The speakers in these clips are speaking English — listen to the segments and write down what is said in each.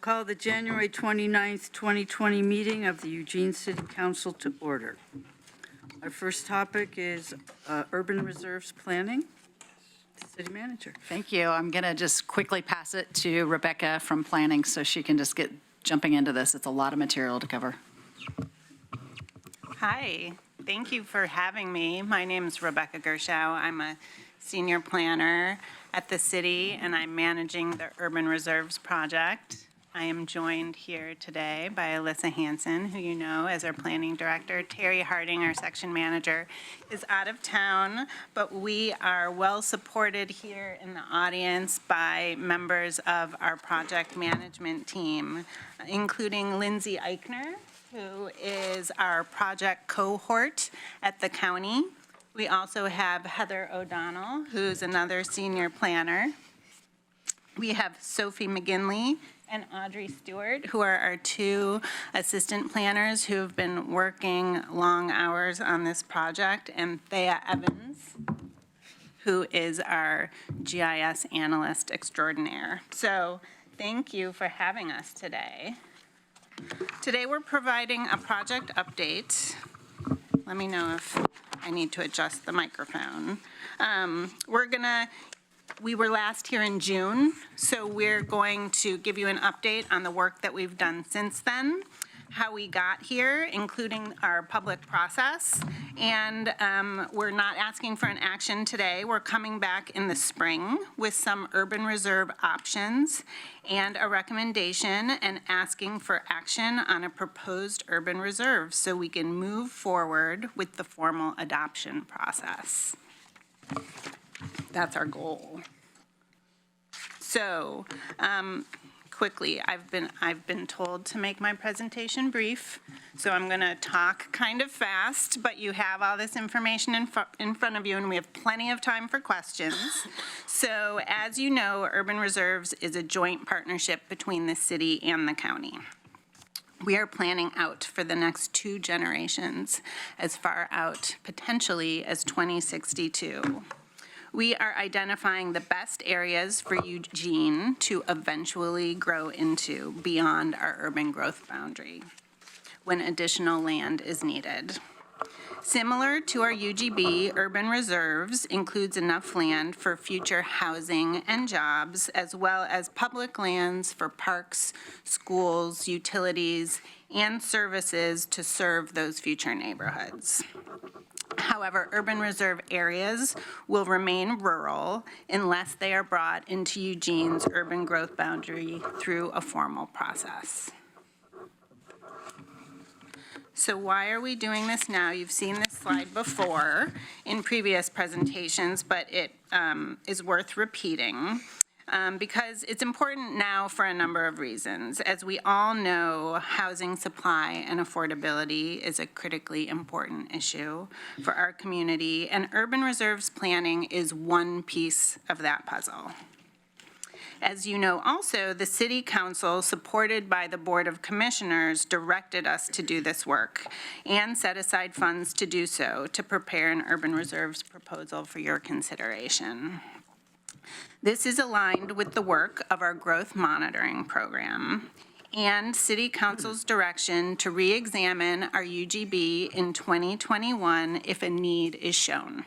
call the January 29th, 2020 meeting of the Eugene City Council to order. Our first topic is urban reserves planning. City Manager. Thank you. I'm going to just quickly pass it to Rebecca from Planning so she can just get jumping into this. It's a lot of material to cover. Hi, thank you for having me. My name is Rebecca Gershow. I'm a senior planner at the city, and I'm managing the Urban Reserves Project. I am joined here today by Alyssa Hansen, who you know as our planning director. Terry Harding, our section manager, is out of town, but we are well supported here in the audience by members of our project management team, including Lindsay Eichner, who is our project cohort at the county. We also have Heather O'Donnell, who's another senior planner. We have Sophie McGinley and Audrey Stewart, who are our two assistant planners who have been working long hours on this project, and Thea Evans, who is our GIS analyst extraordinaire. So thank you for having us today. Today we're providing a project update. Let me know if I need to adjust the microphone. We were last here in June, so we're going to give you an update on the work that we've done since then, how we got here, including our public process. And we're not asking for an action today. We're coming back in the spring with some urban reserve options and a recommendation and asking for action on a proposed urban reserve so we can move forward with the formal adoption process. That's our goal. So, quickly, I've been told to make my presentation brief, so I'm going to talk kind of fast, but you have all this information in front of you, and we have plenty of time for questions. So, as you know, Urban Reserves is a joint partnership between the city and the county. We are planning out for the next 2 generations, as far out potentially as 2062. We are identifying the best areas for Eugene to eventually grow into beyond our urban growth boundary when additional land is needed. Similar to our UGB, Urban Reserves includes enough land for future housing and jobs, as well as public lands for parks, schools, utilities, and services to serve those future neighborhoods. However, urban reserve areas will remain rural unless they are brought into Eugene's urban growth boundary through a formal process. So why are we doing this now? You've seen this slide before in previous presentations, but it is worth repeating. Because it's important now for a number of reasons. As we all know, housing supply and affordability is a critically important issue for our community, and urban reserves planning is one piece of that puzzle. As you know also, the City Council, supported by the Board of Commissioners, directed us to do this work and set aside funds to do so to prepare an urban reserves proposal for your consideration. This is aligned with the work of our growth monitoring program and City Council's direction to re-examine our UGB in 2021 if a need is shown.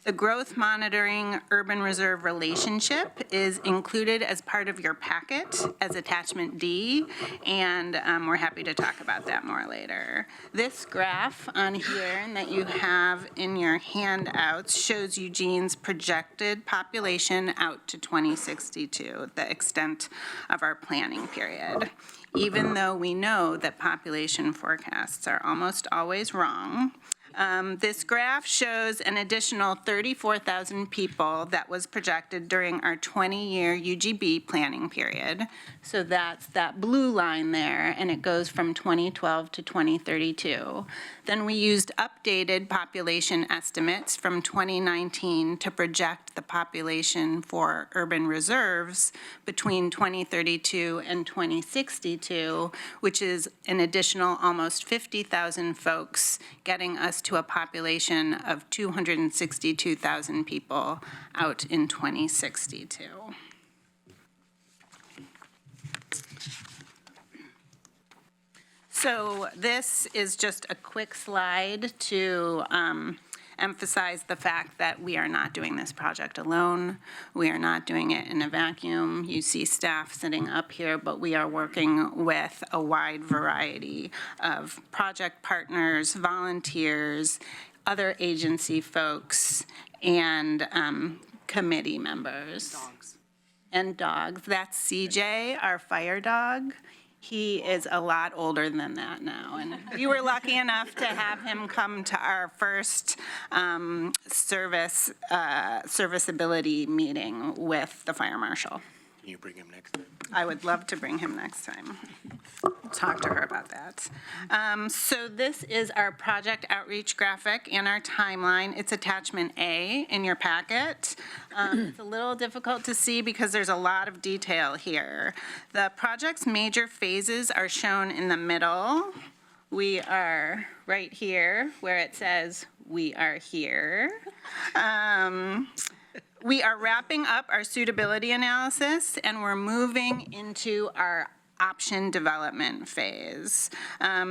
The growth monitoring urban reserve relationship is included as part of your packet as attachment D, and we're happy to talk about that more later. This graph on here that you have in your handouts shows Eugene's projected population out to 2062, the extent of our planning period. Even though we know that population forecasts are almost always wrong, this graph shows an additional 34,000 people that was projected during our 20-year UGB planning period. So that's that blue line there, and it goes from 2012 to 2032. Then we used updated population estimates from 2019 to project the population for urban reserves between 2032 and 2062, which is an additional almost 50,000 folks, getting us to a population of 262,000 people out in 2062. So this is just a quick slide to emphasize the fact that we are not doing this project alone. We are not doing it in a vacuum. You see staff sitting up here, but we are working with a wide variety of project partners, volunteers, other agency folks, and committee members. Dogs. And dogs. That's CJ, our fire dog. He is a lot older than that now, and we were lucky enough to have him come to our first serviceability meeting with the fire marshal. Can you bring him next time? I would love to bring him next time. Talk to her about that. So this is our project outreach graphic and our timeline. It's attachment A in your packet. It's a little difficult to see because there's a lot of detail here. The project's major phases are shown in the middle. We are right here where it says, "We are here." We are wrapping up our suitability analysis, and we're moving into our option development phase.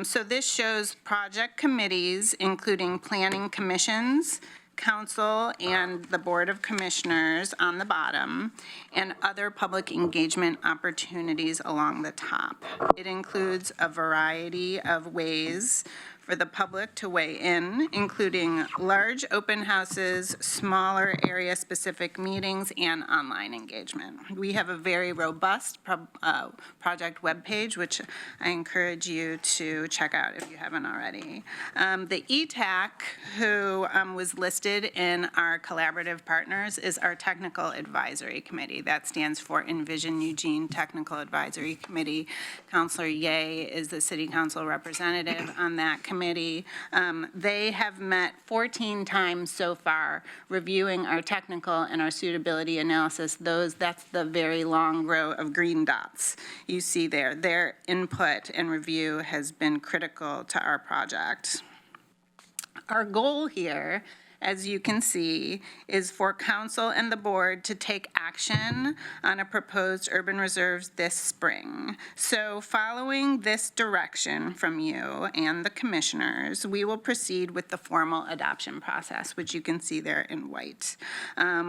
So this shows project committees, including planning commissions, council, and the Board of Commissioners on the bottom, and other public engagement opportunities along the top. It includes a variety of ways for the public to weigh in, including large open houses, smaller area-specific meetings, and online engagement. We have a very robust project webpage, which I encourage you to check out if you haven't already. The ETAC, who was listed in our collaborative partners, is our Technical Advisory Committee. That stands for Envision Eugene Technical Advisory Committee. Counselor Ye is the City Council representative on that committee. They have met 14 times so far, reviewing our technical and our suitability analysis. That's the very long row of green dots you see there. Their input and review has been critical to our project. Our goal here, as you can see, is for council and the board to take action on a proposed urban reserves this spring. So following this direction from you and the commissioners, we will proceed with the formal adoption process, which you can see there in white,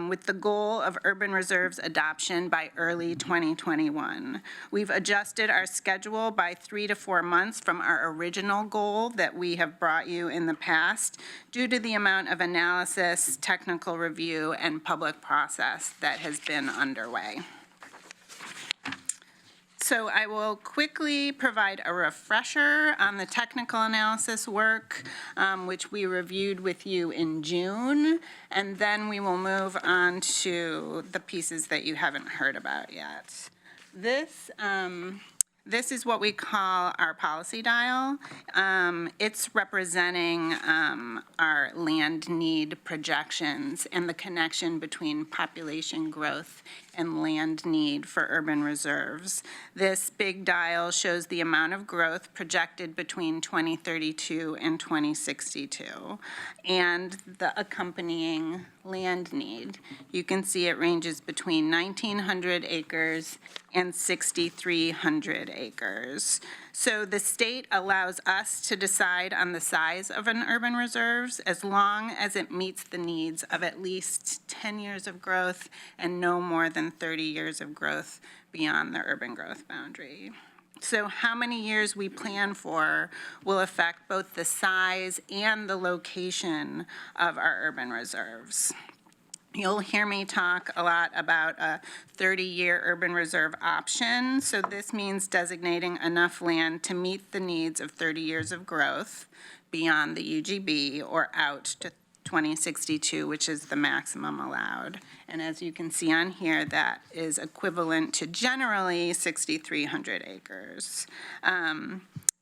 with the goal of urban reserves adoption by early 2021. We've adjusted our schedule by 3 to 4 months from our original goal that we have brought you in the past due to the amount of analysis, technical review, and public process that has been underway. So I will quickly provide a refresher on the technical analysis work, which we reviewed with you in June, and then we will move on to the pieces that you haven't heard about yet. This is what we call our policy dial. It's representing our land need projections and the connection between population growth and land need for urban reserves. This big dial shows the amount of growth projected between 2032 and 2062 and the accompanying land need. You can see it ranges between 1,900 acres and 6,300 acres. So the state allows us to decide on the size of an urban reserves as long as it meets the needs of at least 10 years of growth and no more than 30 years of growth beyond the urban growth boundary. So how many years we plan for will affect both the size and the location of our urban reserves. You'll hear me talk a lot about a 30-year urban reserve option. So this means designating enough land to meet the needs of 30 years of growth beyond the UGB or out to 2062, which is the maximum allowed. And as you can see on here, that is equivalent to generally 6,300 acres.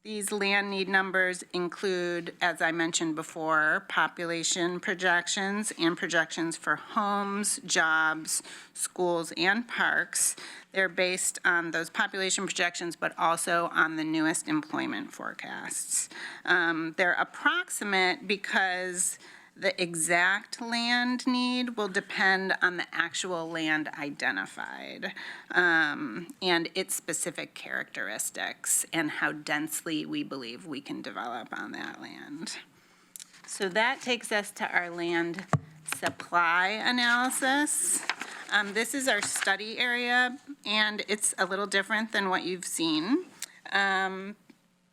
These land need numbers include, as I mentioned before, population projections and projections for homes, jobs, schools, and parks. They're based on those population projections, but also on the newest employment forecasts. They're approximate because The exact land need will depend on the actual land identified and its specific characteristics and how densely we believe we can develop on that land. So that takes us to our land supply analysis. This is our study area, and it's a little different than what you've seen.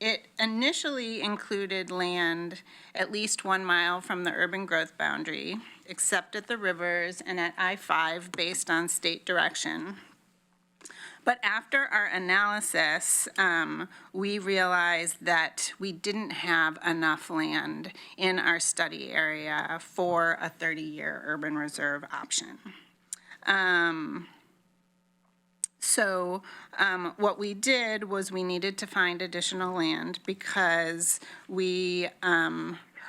It initially included land at least 1 mile from the urban growth boundary, except at the rivers and at I-5 based on state direction. But after our analysis, we realized that we didn't have enough land in our study area for a 30-year urban reserve option. So what we did was we needed to find additional land because we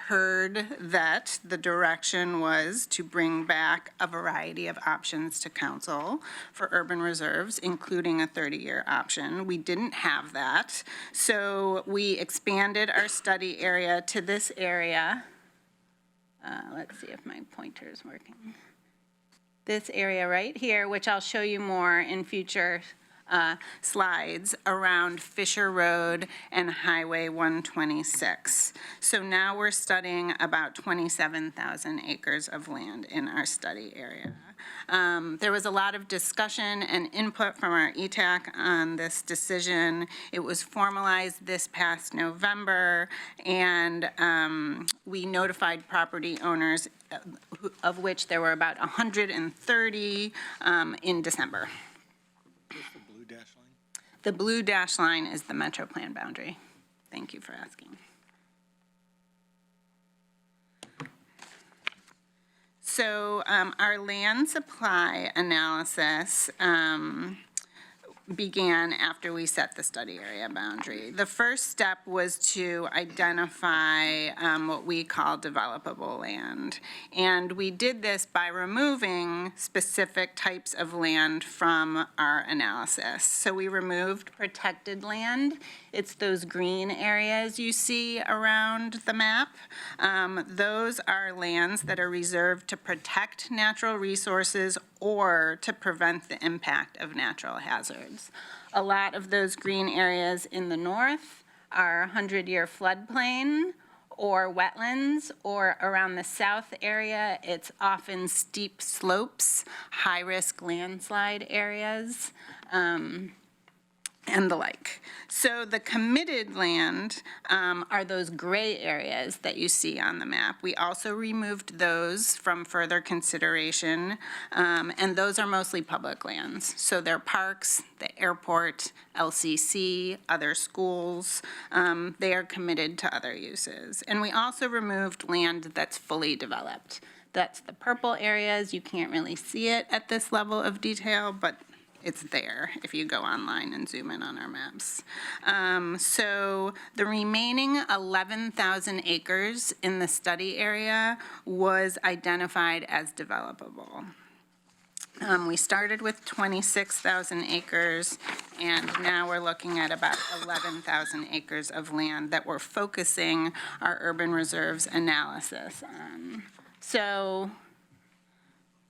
heard that the direction was to bring back a variety of options to council for urban reserves, including a 30-year option. We didn't have that, so we expanded our study area to this area. Let's see if my pointer is working. This area right here, which I'll show you more in future slides, around Fisher Road and Highway 126. So now we're studying about 27,000 acres of land in our study area. There was a lot of discussion and input from our ETAC on this decision. It was formalized this past November, and we notified property owners, of which there were about 130 in December. What's the blue dash line? The blue dash line is the Metro Plan boundary. Thank you for asking. So our land supply analysis began after we set the study area boundary. The first step was to identify what we call developable land. And we did this by removing specific types of land from our analysis. So we removed protected land. It's those green areas you see around the map. Those are lands that are reserved to protect natural resources or to prevent the impact of natural hazards. A lot of those green areas in the north are 100-year floodplain or wetlands, or around the south area, it's often steep slopes, high-risk landslide areas, and the like. So the committed land are those gray areas that you see on the map. We also removed those from further consideration, and those are mostly public lands. So they're parks, the airport, LCC, other schools. They are committed to other uses. And we also removed land that's fully developed. That's the purple areas. You can't really see it at this level of detail, but it's there if you go online and zoom in on our maps. So the remaining 11,000 acres in the study area was identified as developable. We started with 26,000 acres, and now we're looking at about 11,000 acres of land that we're focusing our urban reserves analysis on. So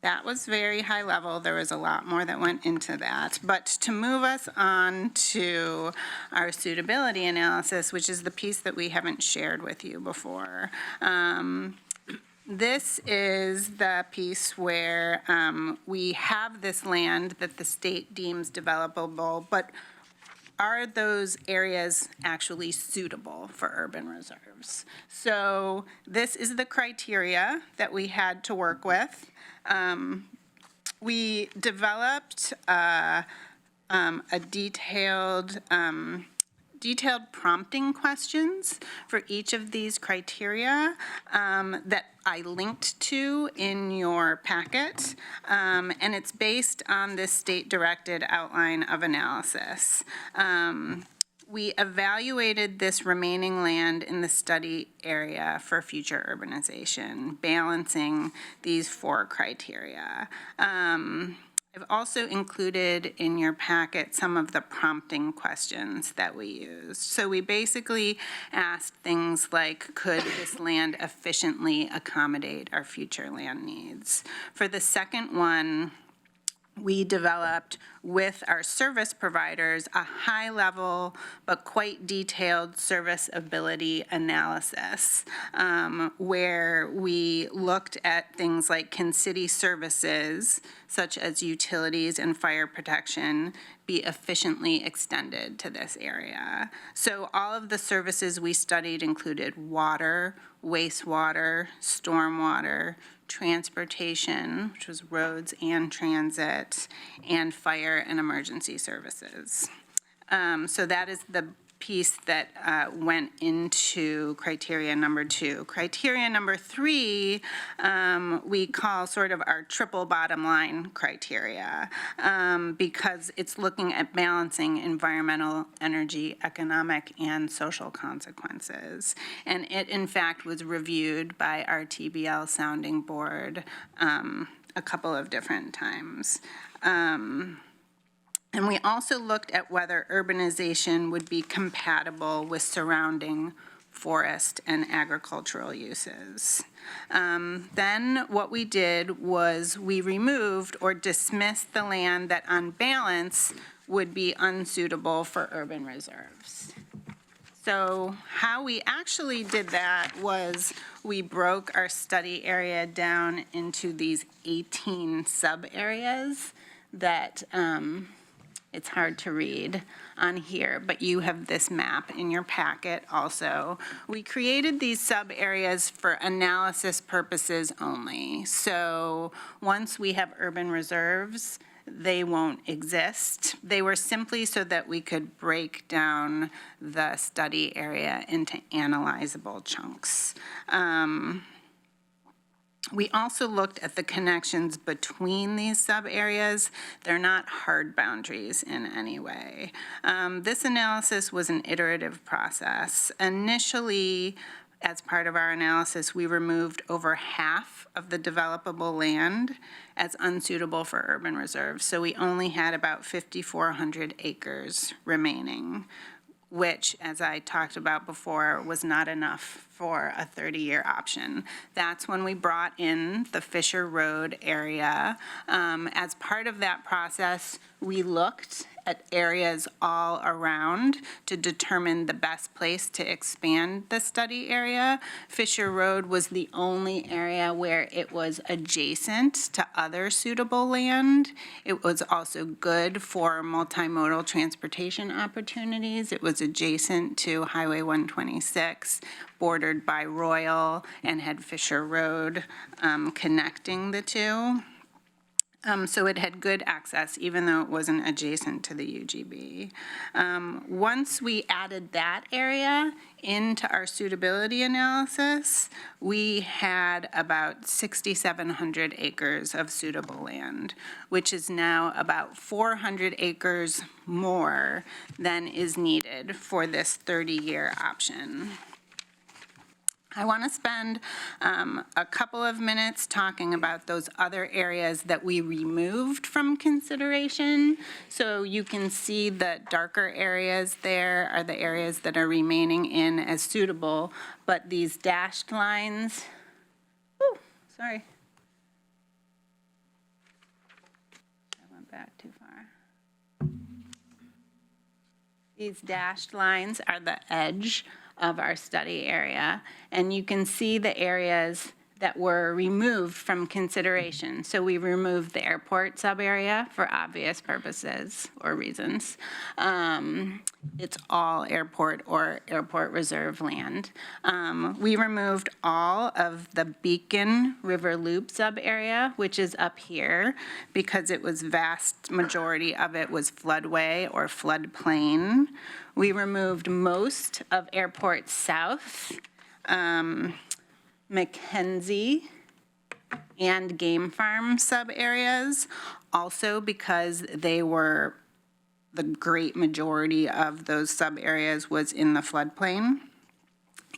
that was very high level. There was a lot more that went into that. But to move us on to our suitability analysis, which is the piece that we haven't shared with you before, this is the piece where we have this land that the state deems developable, but are those areas actually suitable for urban reserves? So this is the criteria that we had to work with. We developed a detailed prompting questions for each of these criteria that I linked to in your packet, and it's based on this state-directed outline of analysis. We evaluated this remaining land in the study area for future urbanization, balancing these 4 criteria. I've also included in your packet some of the prompting questions that we used. So we basically asked things like, could this land efficiently accommodate our future land needs? For the second one, we developed with our service providers a high-level but quite detailed serviceability analysis, where we looked at things like, can city services such as utilities and fire protection be efficiently extended to this area? So all of the services we studied included water, wastewater, stormwater, transportation, which was roads and transit, and fire and emergency services. So that is the piece that went into criteria number 2. Criteria number 3, we call sort of our triple bottom line criteria, because it's looking at balancing environmental, energy, economic, and social consequences. And it, in fact, was reviewed by our TBL sounding board a couple of different times. And we also looked at whether urbanization would be compatible with surrounding forest and agricultural uses. Then what we did was we removed or dismissed the land that on balance would be unsuitable for urban reserves. So how we actually did that was we broke our study area down into these 18 sub-areas that it's hard to read on here, but you have this map in your packet also. We created these sub-areas for analysis purposes only. So once we have urban reserves, they won't exist. They were simply so that we could break down the study area into analyzable chunks. We also looked at the connections between these sub-areas. They're not hard boundaries in any way. This analysis was an iterative process. Initially, as part of our analysis, we removed over half of the developable land as unsuitable for urban reserves. So we only had about 5,400 acres remaining, which, as I talked about before, was not enough for a 30-year option. That's when we brought in the Fisher Road area. As part of that process, we looked at areas all around to determine the best place to expand the study area. Fisher Road was the only area where it was adjacent to other suitable land. It was also good for multimodal transportation opportunities. It was adjacent to Highway 126, bordered by Royal, and had Fisher Road connecting the two. So it had good access, even though it wasn't adjacent to the UGB. Once we added that area into our suitability analysis, we had about 6,700 acres of suitable land, which is now about 400 acres more than is needed for this 30-year option. I want to spend a couple of minutes talking about those other areas that we removed from consideration. So you can see the darker areas there are the areas that are remaining in as suitable, but these dashed lines, sorry. I went back too far. These dashed lines are the edge of our study area, and you can see the areas that were removed from consideration. So we removed the airport sub-area for obvious purposes or reasons. It's all airport or airport reserve land. We removed all of the Beacon River Loop sub-area, which is up here, because it was vast majority of it was floodway or floodplain. We removed most of Airport South, Mackenzie, and Game Farm sub-areas, also because they were, the great majority of those sub-areas was in the floodplain,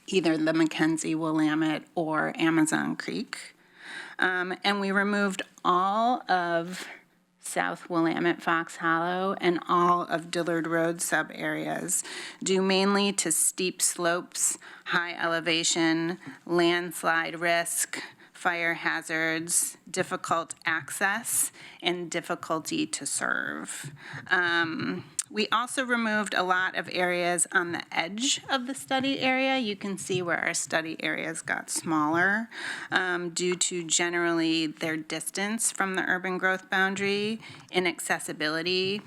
either the Mackenzie, Willamette, or Amazon Creek. And we removed all of South Willamette, Fox Hollow, and all of Dillard Road sub-areas, due mainly to steep slopes, high elevation, landslide risk, fire hazards, difficult access, and difficulty to serve. We also removed a lot of areas on the edge of the study area. You can see where our study areas got smaller due to generally their distance from the urban growth boundary, inaccessibility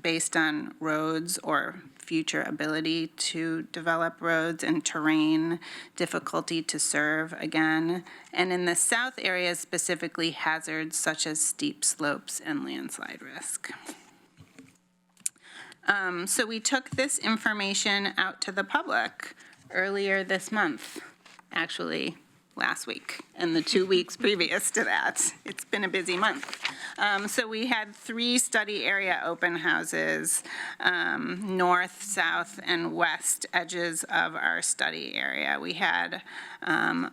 based on roads or future ability to develop roads and terrain, difficulty to serve again, and in the south areas specifically hazards such as steep slopes and landslide risk. So we took this information out to the public earlier this month, actually last week, and the 2 weeks previous to that. It's been a busy month. So we had 3 study area open houses, north, south, and west edges of our study area. We had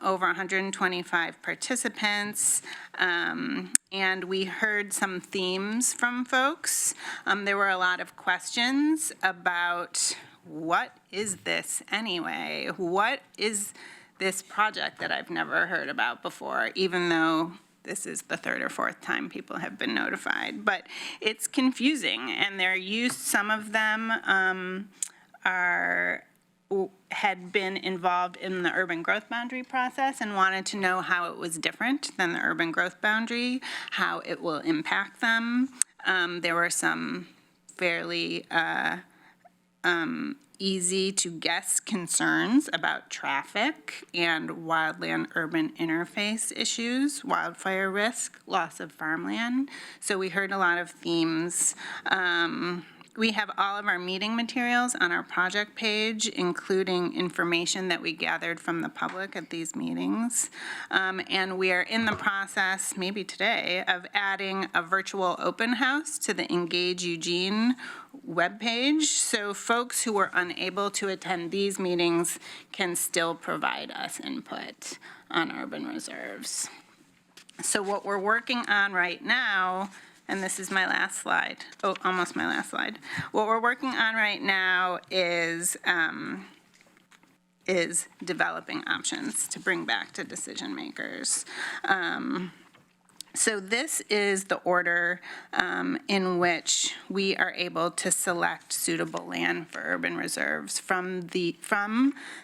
over 125 participants, and we heard some themes from folks. There were a lot of questions about what is this anyway? What is this project that I've never heard about before, even though this is the 3rd or 4th time people have been notified. But it's confusing, and they're used, some of them had been involved in the urban growth boundary process and wanted to know how it was different than the urban growth boundary, how it will impact them. There were some fairly easy to guess concerns about traffic and wildland-urban interface issues, wildfire risk, loss of farmland. So we heard a lot of themes. We have all of our meeting materials on our project page, including information that we gathered from the public at these meetings. And we are in the process, maybe today, of adding a virtual open house to the Engage Eugene webpage. So folks who were unable to attend these meetings can still provide us input on urban reserves. So what we're working on right now, and this is my last slide. Oh, almost my last slide. What we're working on right now is developing options to bring back to decision makers. So this is the order in which we are able to select suitable land for urban reserves from the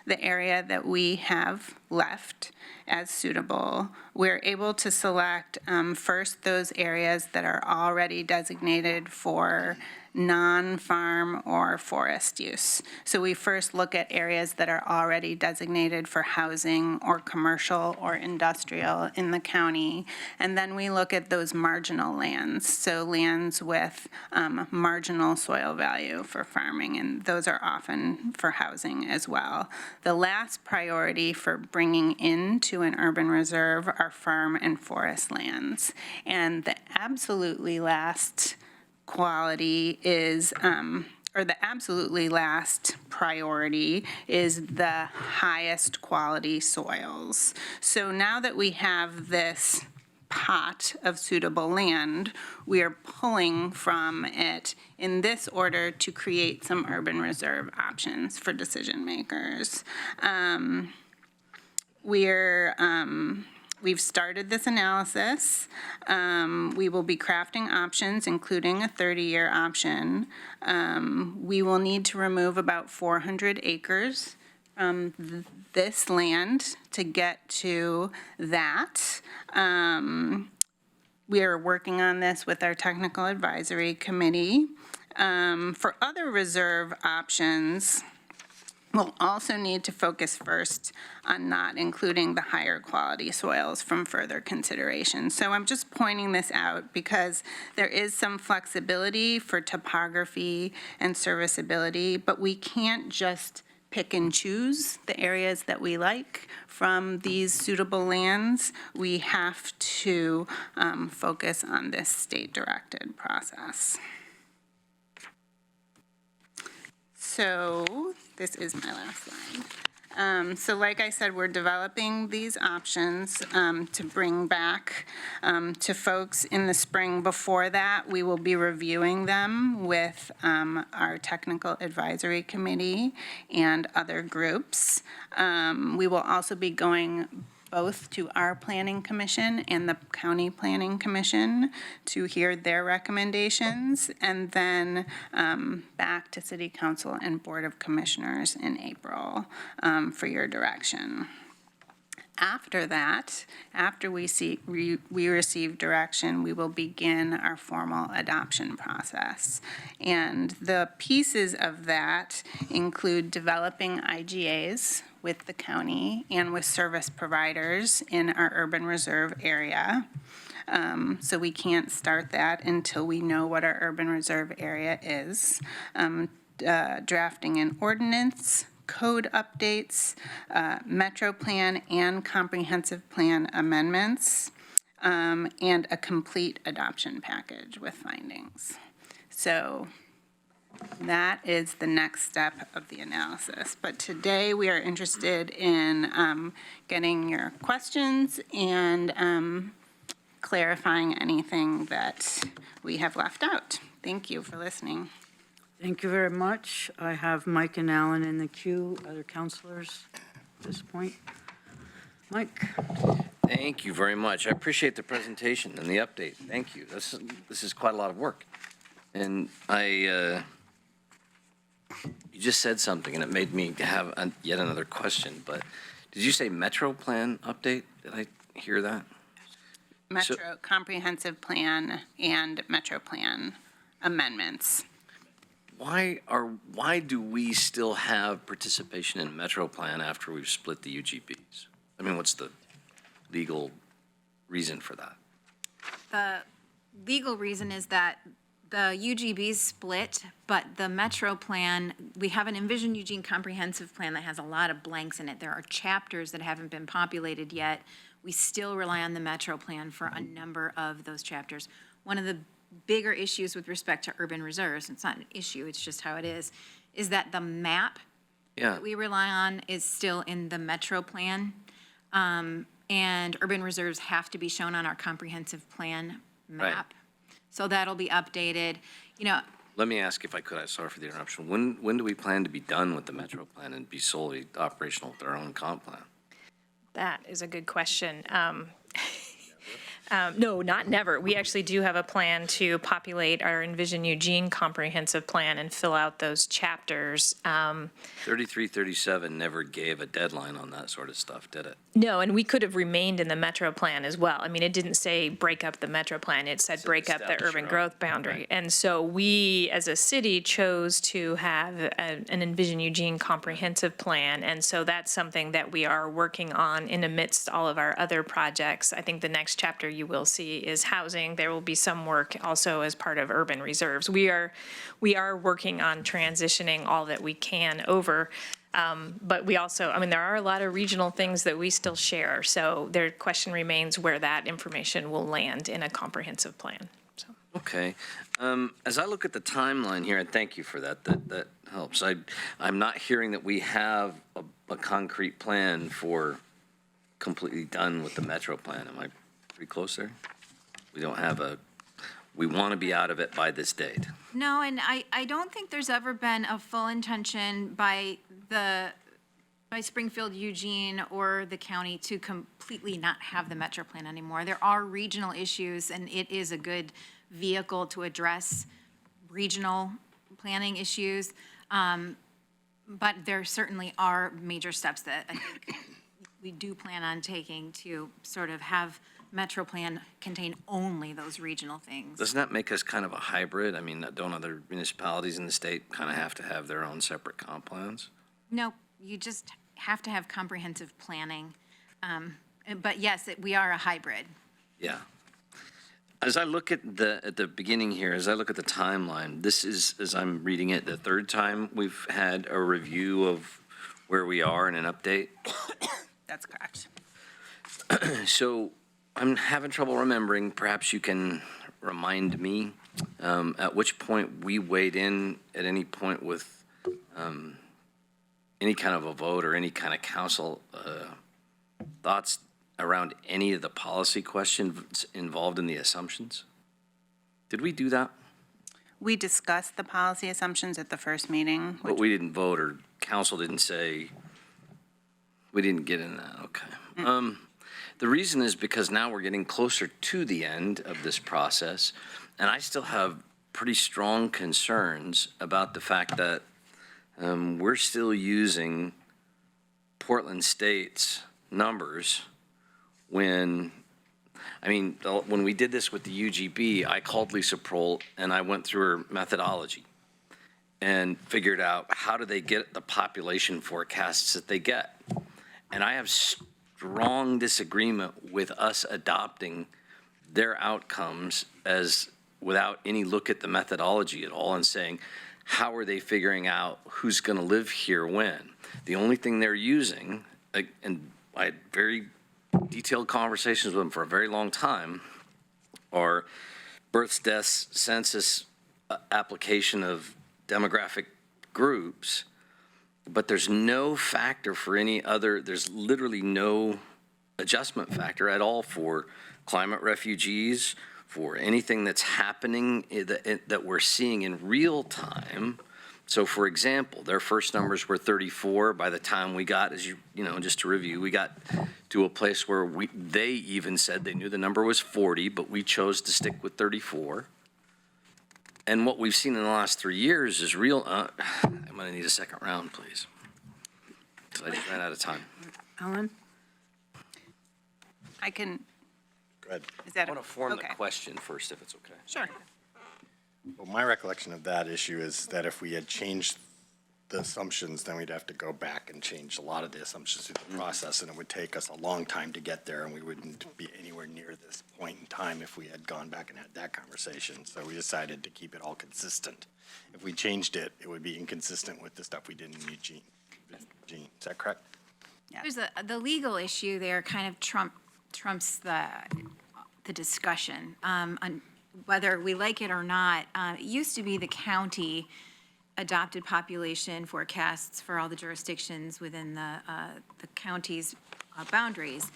area that we have left as suitable. We're able to select first those areas that are already designated for non-farm or forest use. So we first look at areas that are already designated for housing or commercial or industrial in the county. And then we look at those marginal lands, so lands with marginal soil value for farming, and those are often for housing as well. The last priority for bringing into an urban reserve are farm and forest lands. And the absolutely last quality is, or the absolutely last priority is the highest quality soils. So now that we have this pot of suitable land, we are pulling from it in this order to create some urban reserve options for decision makers. We've started this analysis. We will be crafting options, including a 30-year option. We will need to remove about 400 acres from this land to get to that. We are working on this with our technical advisory committee. For other reserve options, we'll also need to focus first on not including the higher quality soils from further consideration. So I'm just pointing this out because there is some flexibility for topography and serviceability, but we can't just pick and choose the areas that we like from these suitable lands. We have to focus on this state-directed process. So this is my last slide. So like I said, we're developing these options to bring back to folks in the spring. Before that, we will be reviewing them with our technical advisory committee and other groups. We will also be going both to our planning commission and the county planning commission to hear their recommendations, and then back to city council and board of commissioners in April for your direction. After that, after we receive direction, we will begin our formal adoption process. And the pieces of that include developing IGAs with the county and with service providers in our urban reserve area. So we can't start that until we know what our urban reserve area is. Drafting an ordinance, code updates, metro plan and comprehensive plan amendments, and a complete adoption package with findings. So that is the next step of the analysis. But today we are interested in getting your questions and clarifying anything that we have left out. Thank you for listening. Thank you very much. I have Mike and Alan in the queue. Other counselors at this point? Mike? Thank you very much. I appreciate the presentation and the update. Thank you. This is quite a lot of work. And you just said something, and it made me have yet another question. But did you say Metro Plan update? Did I hear that? Metro comprehensive plan and Metro plan amendments. Why do we still have participation in Metro Plan after we've split the UGBs? I mean, what's the legal reason for that? The legal reason is that the UGB's split, but the Metro Plan, we have an Envision Eugene Comprehensive Plan that has a lot of blanks in it. There are chapters that haven't been populated yet. We still rely on the Metro Plan for a number of those chapters. One of the bigger issues with respect to urban reserves, it's not an issue, it's just how it is that the map that we rely on is still in the Metro Plan. And urban reserves have to be shown on our comprehensive plan map. Right. So that'll be updated. You know, Let me ask if I could, I'm sorry for the interruption. When do we plan to be done with the Metro Plan and be solely operational with our own comp plan? That is a good question. No, not never. We actually do have a plan to populate our Envision Eugene comprehensive plan and fill out those chapters. 3337 never gave a deadline on that sort of stuff, did it? No, and we could have remained in the Metro plan as well. I mean, it didn't say break up the Metro plan. It said break up the establish urban your own. growth boundary. Right. And so we, as a city, chose to have an Envision Eugene comprehensive plan. And so that's something that we are working on in amidst all of our other projects. I think the next chapter you will see is housing. There will be some work also as part of urban reserves. We are working on transitioning all that we can over. But we also, I mean, there are a lot of regional things that we still share. So their question remains where that information will land in a comprehensive plan. So. Okay. As I look at the timeline here, and thank you for that, that helps. I'm not hearing that we have a concrete plan for completely done with the Metro Plan. Am I pretty close there? We don't have we want to be out of it by this date. no, and I don't think there's ever been a full intention by Springfield, Eugene, or the county to completely not have the Metro Plan anymore. There are regional issues, and it is a good vehicle to address regional planning issues. But there certainly are major steps that I think we do plan on taking to sort of have Metro Plan contain only those regional things. Doesn't that make us kind of a hybrid? I mean, don't other municipalities in the state kind of have to have their own separate comp plans? No, you just have to have comprehensive planning. But yes, we are a hybrid. Yeah. As I look at the beginning here, as I look at the timeline, this is, as I'm reading it, the third time we've had a review of where we are and an update. That's correct. So I'm having trouble remembering. Perhaps you can remind me at which point we weighed in at any point with any kind of a vote or any kind of council thoughts around any of the policy questions involved in the assumptions? Did we do that? We discussed the policy assumptions at the first meeting. But we didn't vote, or council didn't say, we didn't get in that, okay. The reason is because now we're getting closer to the end of this process, and I still have pretty strong concerns about the fact that we're still using Portland State's numbers when we did this with the UGB, I called Lisa Prohl and I went through her methodology and figured out how do they get the population forecasts that they get. And I have strong disagreement with us adopting their outcomes as without any look at the methodology at all and saying, how are they figuring out who's going to live here when? The only thing they're using, and I had very detailed conversations with them for a very long time, are births, deaths, census application of demographic groups, but there's no factor for any other, there's literally no adjustment factor at all for climate refugees, for anything that's happening that we're seeing in real time. So for example, their first numbers were 34. By the time we got, just to review, we got to a place where they even said they knew the number was 40, but we chose to stick with 34. And what we've seen in the last 3 years is real, I'm gonna need a second round, please. So I just ran out of time. Ellen? I can, Go ahead. is that? I want to form the okay. question first, if it's okay. Sure. Well, my recollection of that issue is that if we had changed the assumptions, then we'd have to go back and change a lot of the assumptions through the process, and it would take us a long time to get there, and we wouldn't be anywhere near this point in time if we had gone back and had that conversation. So we decided to keep it all consistent. If we changed it, it would be inconsistent with the stuff we did in Eugene. Is that correct? There's the legal issue there kind of trumps the discussion on whether we like it or not. It used to be the county adopted population forecasts for all the jurisdictions within the county's boundaries.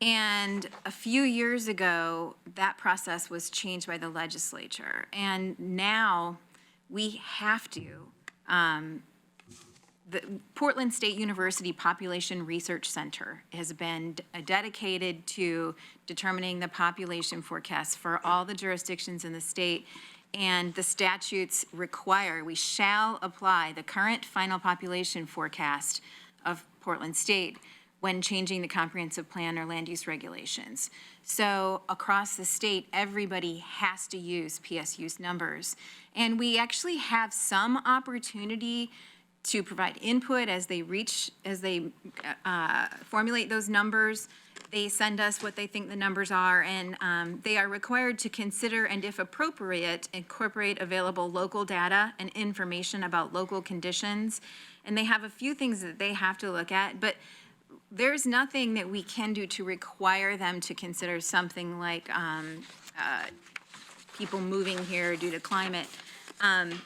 And a few years ago, that process was changed by the legislature. And now we have to. The Portland State University Population Research Center has been dedicated to determining the population forecasts for all the jurisdictions in the state. And the statutes require, we shall apply the current final population forecast of Portland State when changing the comprehensive plan or land use regulations. So across the state, everybody has to use PSU's numbers. And we actually have some opportunity to provide input as they formulate those numbers. They send us what they think the numbers are, and they are required to consider and, if appropriate, incorporate available local data and information about local conditions. And they have a few things that they have to look at, but there's nothing that we can do to require them to consider something like people moving here due to climate. And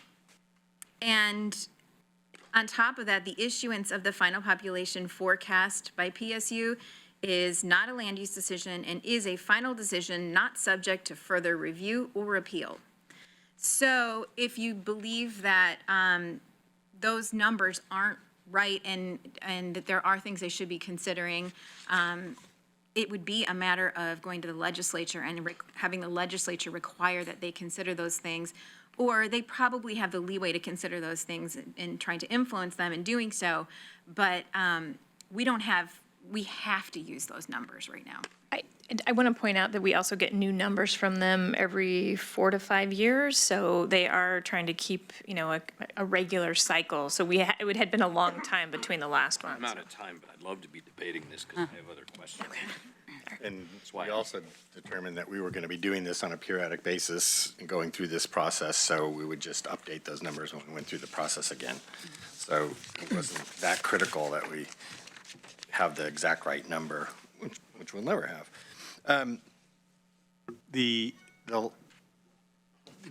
on top of that, the issuance of the final population forecast by PSU is not a land use decision and is a final decision not subject to further review or appeal. So if you believe that those numbers aren't right and that there are things they should be considering, it would be a matter of going to the legislature and having the legislature require that they consider those things, or they probably have the leeway to consider those things and trying to influence them in doing so. But we have to use those numbers right now. I want to point out that we also get new numbers from them every 4 to 5 years, so they are trying to keep, a regular cycle. So it had been a long time between the last ones. I'm out of time, but I'd love to be debating this because I have other questions. And we also determined that we were going to be doing this on a periodic basis and going through this process, so we would just update those numbers when we went through the process again. So it wasn't that critical that we have the exact right number, which we'll never have.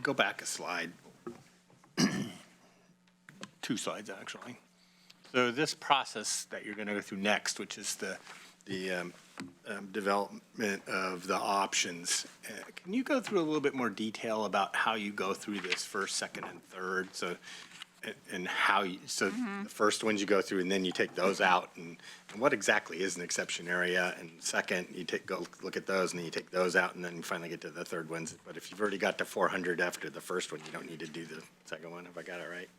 Go back a slide, 2 slides actually. So this process that you're going to go through next, which is the development of the options, can you go through a little bit more detail about how you go through this first, second, and third? So, and how you, so the first ones you go through, and then you take those out, and what exactly is an exception area? And second, you go look at those, and then you take those out, and then you finally get to the third ones. But if you've already got to 400 after the first one, you don't need to do the second one. Have I got it right?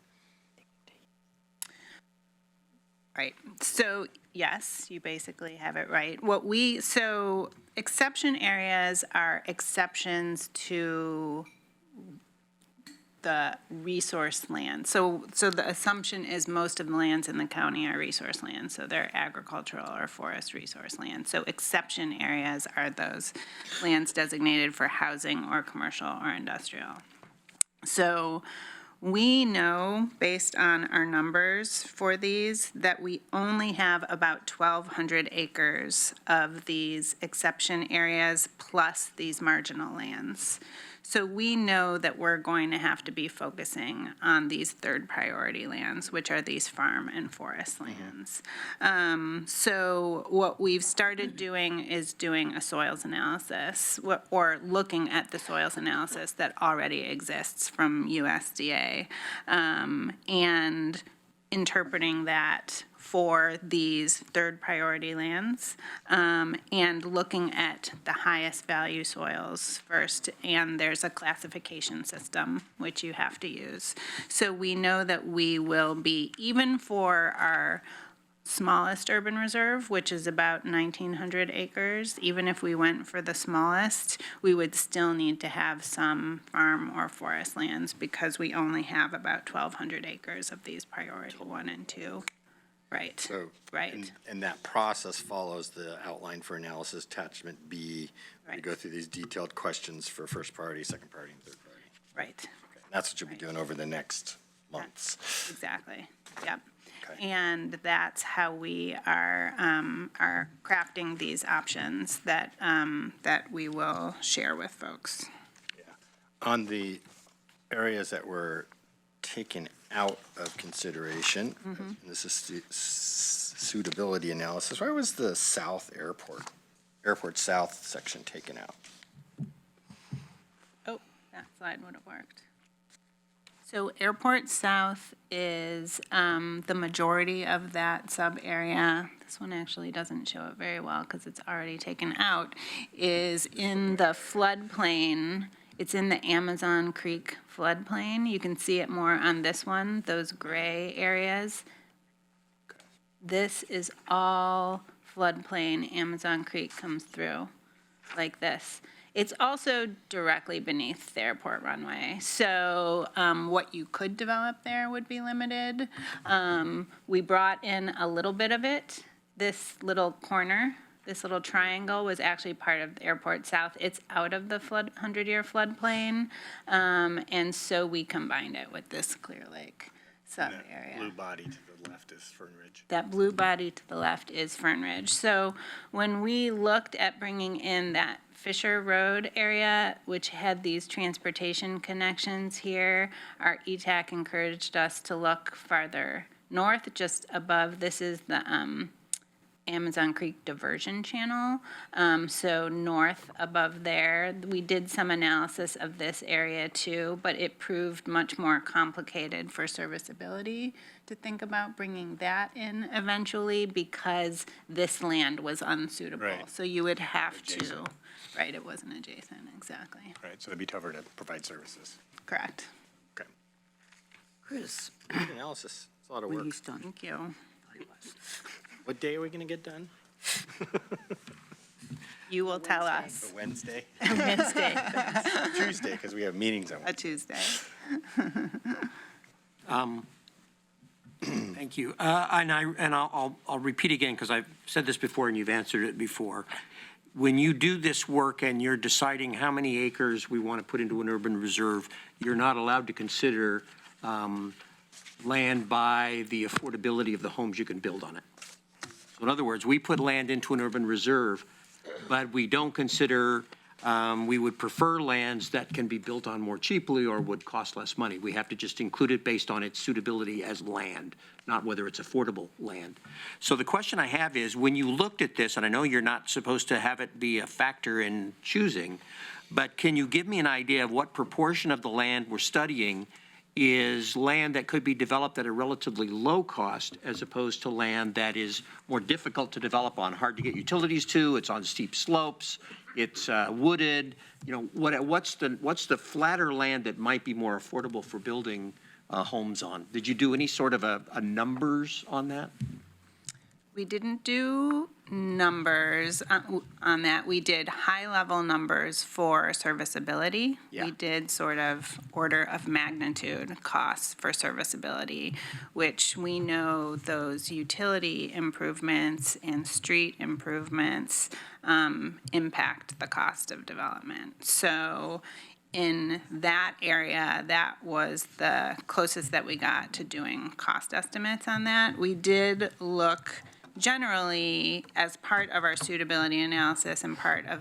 Right. So, yes, you basically have it right. So exception areas are exceptions to the resource land. So the assumption is most of the lands in the county are resource lands, so they're agricultural or forest resource lands. So exception areas are those lands designated for housing or commercial or industrial. So we know, based on our numbers for these, that we only have about 1,200 acres of these exception areas plus these marginal lands. So we know that we're going to have to be focusing on these third priority lands, which are these farm and forest lands. So what we've started doing is doing a soils analysis, or looking at the soils analysis that already exists from USDA, and interpreting that for these third priority lands, and looking at the highest value soils first. And there's a classification system which you have to use. So we know that we will be, even for our smallest urban reserve, which is about 1,900 acres, even if we went for the smallest, we would still need to have some farm or forest lands because we only have about 1,200 acres of these priority 1 and 2. Right. So, right. And that process follows the outline for analysis, attachment B. We Right. go through these detailed questions for first priority, second priority, and third priority. Right. Okay. That's what you'll be doing over the next months. Exactly. Yep. Okay. And that's how we are crafting these options that we will share with folks. On the areas that were taken out of consideration, and this is suitability analysis, why was the South Airport South section taken out? Oh, that slide would have worked. So Airport South is the majority of that sub-area. This one actually doesn't show it very well because it's already taken out, is in the floodplain. It's in the Amazon Creek floodplain. You can see it more on this one, those gray areas. This is all floodplain. Amazon Creek comes through like this. It's also directly beneath the airport runway. So what you could develop there would be limited. We brought in a little bit of it. This little corner, this little triangle was actually part of the Airport South. It's out of the 100-year floodplain. And so we combined it with this Clear Lake sub-area. Blue body to the left is Fern Ridge. That blue body to the left is Fern Ridge. So when we looked at bringing in that Fisher Road area, which had these transportation connections here, our ETAC encouraged us to look farther north, just above. This is the Amazon Creek diversion channel. So north above there, we did some analysis of this area too, but it proved much more complicated for serviceability to think about bringing that in eventually because this land was unsuitable. Right. So you would have Adjacent. to, right, it wasn't adjacent, exactly. Right, so it'd be tougher to provide services. Correct. Okay. Chris, Good analysis. It's a lot of when work. he's done. Thank you. What day are we going to get done? You will tell us. A Wednesday? Wednesday, Tuesday, because we have meetings on a Tuesday. Thank you. I'll repeat again, because I've said this before and you've answered it before. When you do this work and you're deciding how many acres we want to put into an urban reserve, you're not allowed to consider land by the affordability of the homes you can build on it. So in other words, we put land into an urban reserve, but we don't consider We would prefer lands that can be built on more cheaply or would cost less money. We have to just include it based on its suitability as land, not whether it's affordable land. So the question I have is, when you looked at this, and I know you're not supposed to have it be a factor in choosing, but can you give me an idea of what proportion of the land we're studying is land that could be developed at a relatively low cost as opposed to land that is more difficult to develop on, hard to get utilities to, it's on steep slopes, it's wooded, you know, what's the flatter land that might be more affordable for building homes on? Did you do any sort of a numbers on that? We didn't do numbers on that. We did high-level numbers for serviceability. Yeah. We did sort of order of magnitude costs for serviceability, which we know those utility improvements and street improvements impact the cost of development. So in that area, that was the closest that we got to doing cost estimates on that. We did look generally, as part of our suitability analysis and part of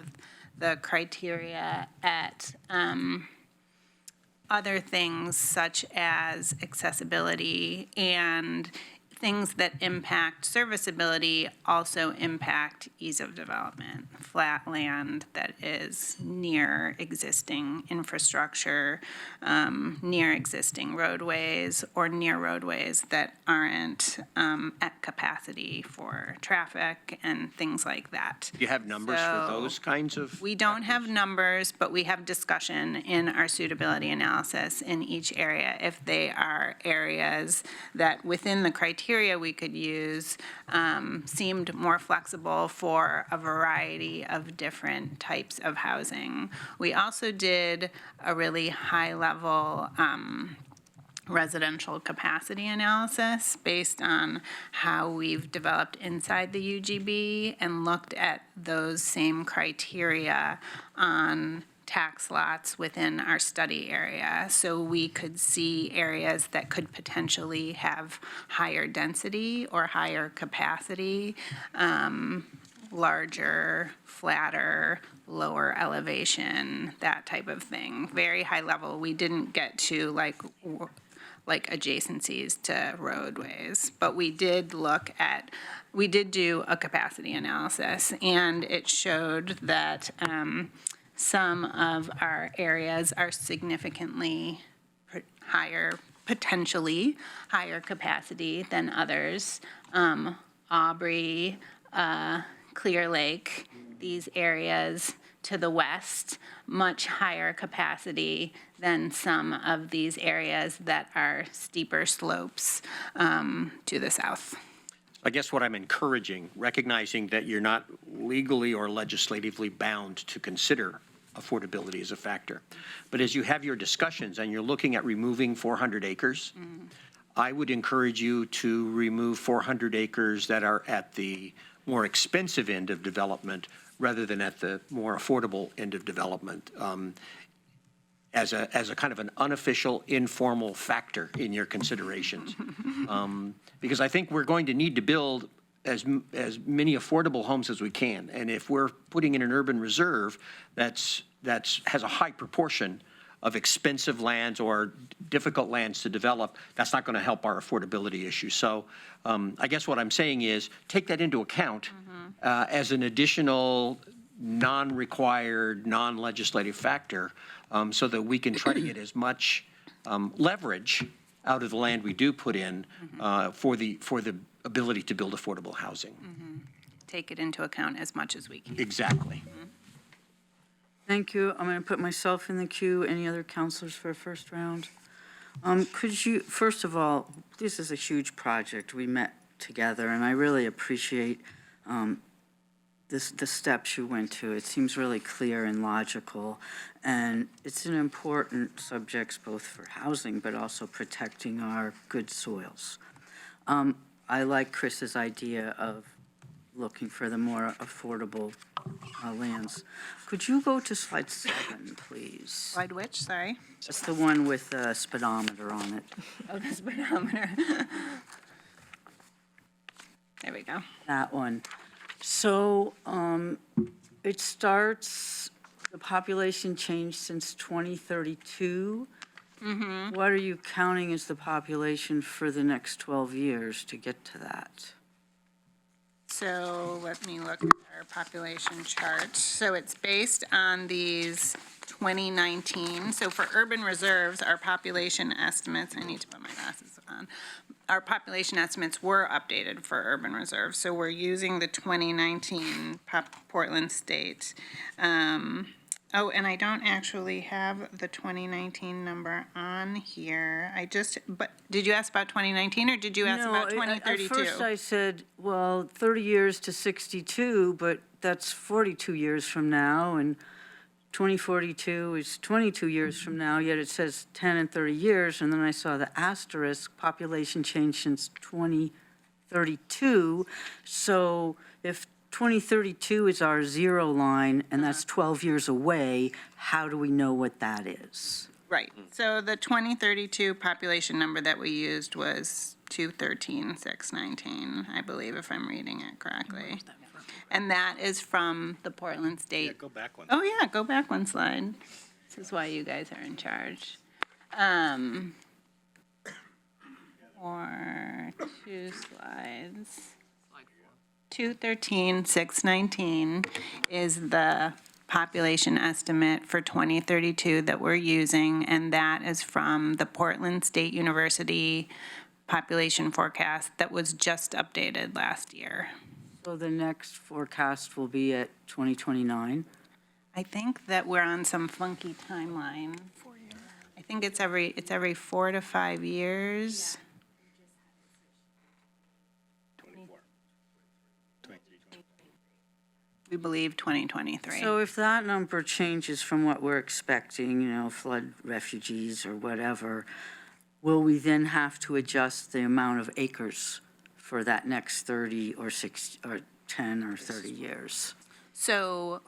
the criteria, at other things such as accessibility, and things that impact serviceability also impact ease of development. Flat land that is near existing infrastructure, near existing roadways, or near roadways that aren't at capacity for traffic and things like that. Do you have numbers for those kinds of? We don't have numbers, but we have discussion in our suitability analysis in each area. If they are areas that within the criteria we could use seemed more flexible for a variety of different types of housing. We also did a really high-level residential capacity analysis based on how we've developed inside the UGB and looked at those same criteria on tax lots within our study area. So we could see areas that could potentially have higher density or higher capacity, larger, flatter, lower elevation, that type of thing. Very high level. We didn't get to like adjacencies to roadways, but we did do a capacity analysis, and it showed that some of our areas are significantly higher, potentially higher capacity than others. Aubrey, Clear Lake, these areas to the west, much higher capacity than some of these areas that are steeper slopes to the south. I guess what I'm encouraging, recognizing that you're not legally or legislatively bound to consider affordability as a factor, but as you have your discussions and you're looking at removing 400 acres, I would encourage you to remove 400 acres that are at the more expensive end of development rather than at the more affordable end of development, as a kind of an unofficial, informal factor in your considerations. Because I think we're going to need to build as many affordable homes as we can. And if we're putting in an urban reserve that's has a high proportion of expensive lands or difficult lands to develop, that's not going to help our affordability issue. So I guess what I'm saying is take that into account as an additional non-required, non-legislative factor, so that we can try to get as much leverage out of the land we do put in for the ability to build affordable housing. Take it into account as much as we can. Exactly. Thank you. I'm going to put myself in the queue. Any other counselors for a first round? Could you, first of all, this is a huge project. We met together, and I really appreciate the steps you went to. It seems really clear and logical, and it's an important subject both for housing but also protecting our good soils. I like Chris's idea of looking for the more affordable lands. Could you go to slide 7, please? Slide which, sorry? That's the one with the speedometer on it. Oh, the speedometer. There we go. That one. So it starts the population changed since 2032. What are you counting as the population for the next 12 years to get to that? So let me look at our population chart. So it's based on these 2019. So for urban reserves, our population estimates, I need to put my glasses on. Our population estimates were updated for urban reserves. So we're using the 2019 Portland State. Oh, and I don't actually have the 2019 number on here. But did you ask about 2019 or did you ask about 2032? At first I said, well, 30 years to 62, but that's 42 years from now, and 2042 is 22 years from now, yet it says 10 and 30 years, and then I saw the asterisk, population change since 2032. So if 2032 is our zero line, and that's 12 years away, how do we know what that is? Right. So the 2032 population number that we used was 213,619, I believe, if I'm reading it correctly. And that is from the Portland State. Yeah, go back one. Oh, yeah, go back one slide. This is why you guys are in charge. Or 2 slides. 213,619 is the population estimate for 2032 that we're using, and that is from the Portland State University population forecast that was just updated last year. So the next forecast will be at 2029? I think that we're on some funky timeline. I think it's every 4 to 5 years. We believe 2023. So if that number changes from what we're expecting, flood refugees or whatever, will we then have to adjust the amount of acres for that next 30 or 6 or 10 or 30 years? So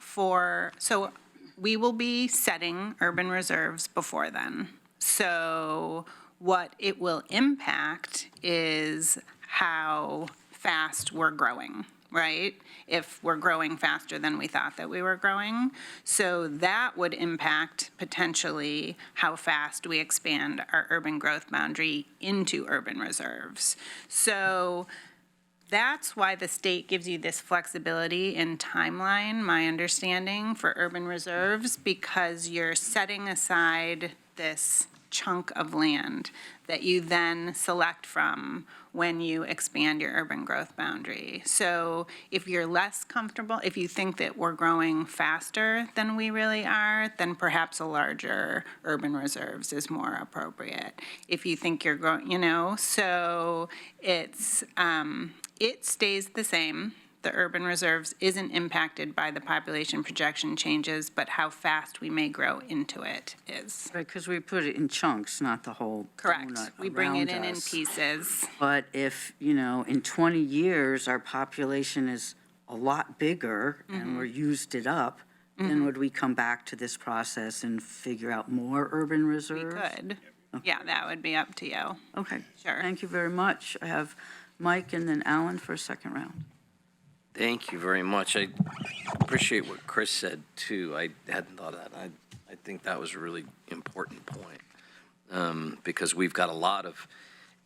we will be setting urban reserves before then. So what it will impact is how fast we're growing, right? If we're growing faster than we thought that we were growing. So that would impact potentially how fast we expand our urban growth boundary into urban reserves. So that's why the state gives you this flexibility in timeline, my understanding, for urban reserves, because you're setting aside this chunk of land that you then select from when you expand your urban growth boundary. So if you're less comfortable, if you think that we're growing faster than we really are, then perhaps a larger urban reserves is more appropriate. If you think you're growing, so it's, it stays the same. The urban reserves isn't impacted by the population projection changes, but how fast we may grow into it is. Right, because we put it in chunks, not the whole Correct. donut We bring it around in us. pieces. But if, in 20 years, our population is a lot bigger and we're used it up, then would we come back to this process and figure out more urban We reserves? could. Yeah, that would be up to you. Okay. Sure. Thank you very much. I have Mike and then Alan for a second round. Thank you very much. I appreciate what Chris said, too. I hadn't thought of that. I think that was a really important point, because we've got a lot of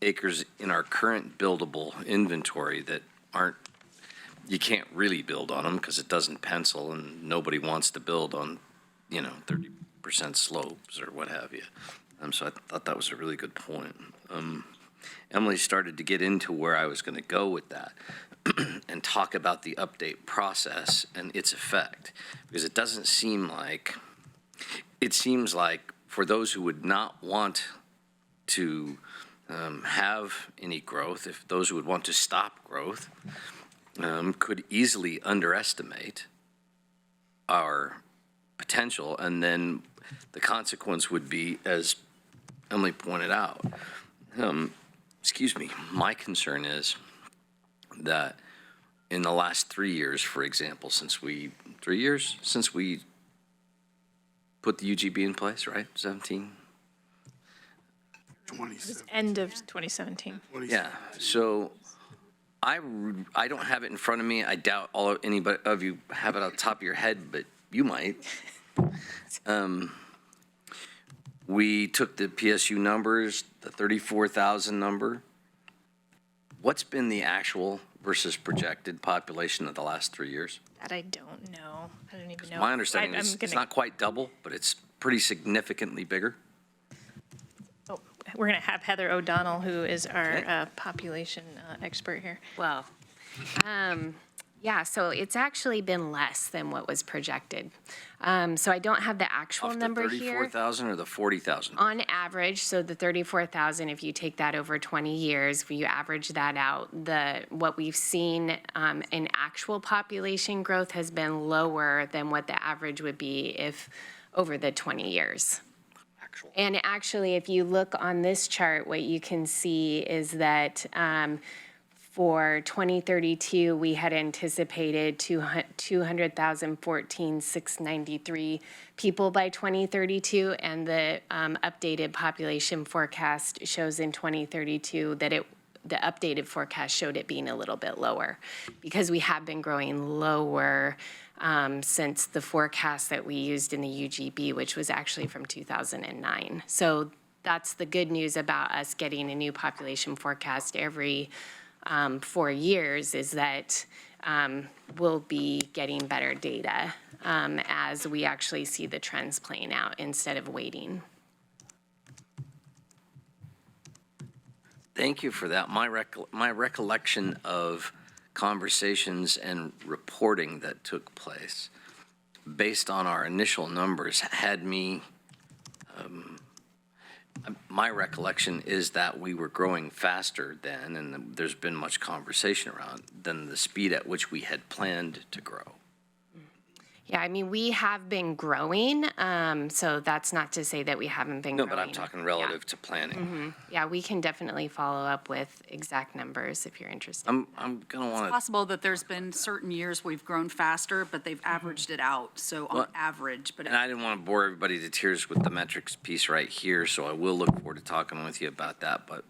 acres in our current buildable inventory that you can't really build on them because it doesn't pencil, and nobody wants to build on, 30% slopes or what have you. So I thought that was a really good point. Emily started to get into where I was going to go with that and talk about the update process and its effect, because it seems like for those who would not want to have any growth, if those who would want to stop growth could easily underestimate our potential, and then the consequence would be, as Emily pointed out, my concern is that in the last 3 years, for example, since we put the UGB in place, right, 17? End of 2017. Yeah, so I don't have it in front of me. I doubt anybody of you have it on top of your head, but you might. We took the PSU numbers, the 34,000 number. What's been the actual versus projected population of the last 3 years? That I don't know. I don't even know. My understanding I'm is it's gonna- not quite double, but it's pretty significantly bigger. oh, we're going to have Heather O'Donnell, who is our Okay. population expert here. Well, yeah, so it's actually been less than what was projected. So I don't have the actual Off the number here. 34,000 or the 40,000? On average, so the 34,000, if you take that over 20 years, if you average that out, what we've seen in actual population growth has been lower than what the average would be if over the 20 years. Actual. And actually, if you look on this chart, what you can see is that for 2032, we had anticipated 200,014,693 people by 2032, and the updated population forecast shows in 2032 that the updated forecast showed it being a little bit lower, because we have been growing lower since the forecast that we used in the UGB, which was actually from 2009. So that's the good news about us getting a new population forecast every 4 years, is that we'll be getting better data as we actually see the trends playing out instead of waiting. Thank you for that. My recollection of conversations and reporting that took place based on our initial numbers had me, my recollection is that we were growing faster then, and there's been much conversation around, than the speed at which we had planned to grow. Yeah, I mean, we have been growing, so that's not to say that we haven't been No, growing. but I'm talking relative to planning. Yeah, we can definitely follow up with exact numbers if you're interested. I'm gonna It's want to, possible that there's been certain years we've grown faster, but they've averaged it out, so on Well, average, but and I didn't want to bore everybody to tears with the metrics piece right here, so I will look forward to talking with you about that, but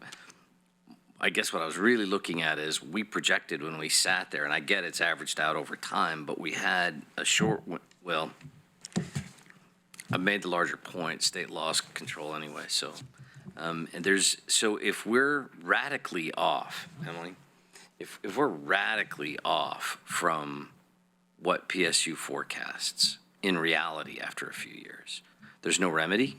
I guess what I was really looking at is we projected when we sat there, and I get it's averaged out over time, but we had a short, well, I made the larger point, state laws control anyway, so, and so if we're radically off, Emily, if we're radically off from what PSU forecasts in reality after a few years, there's no remedy?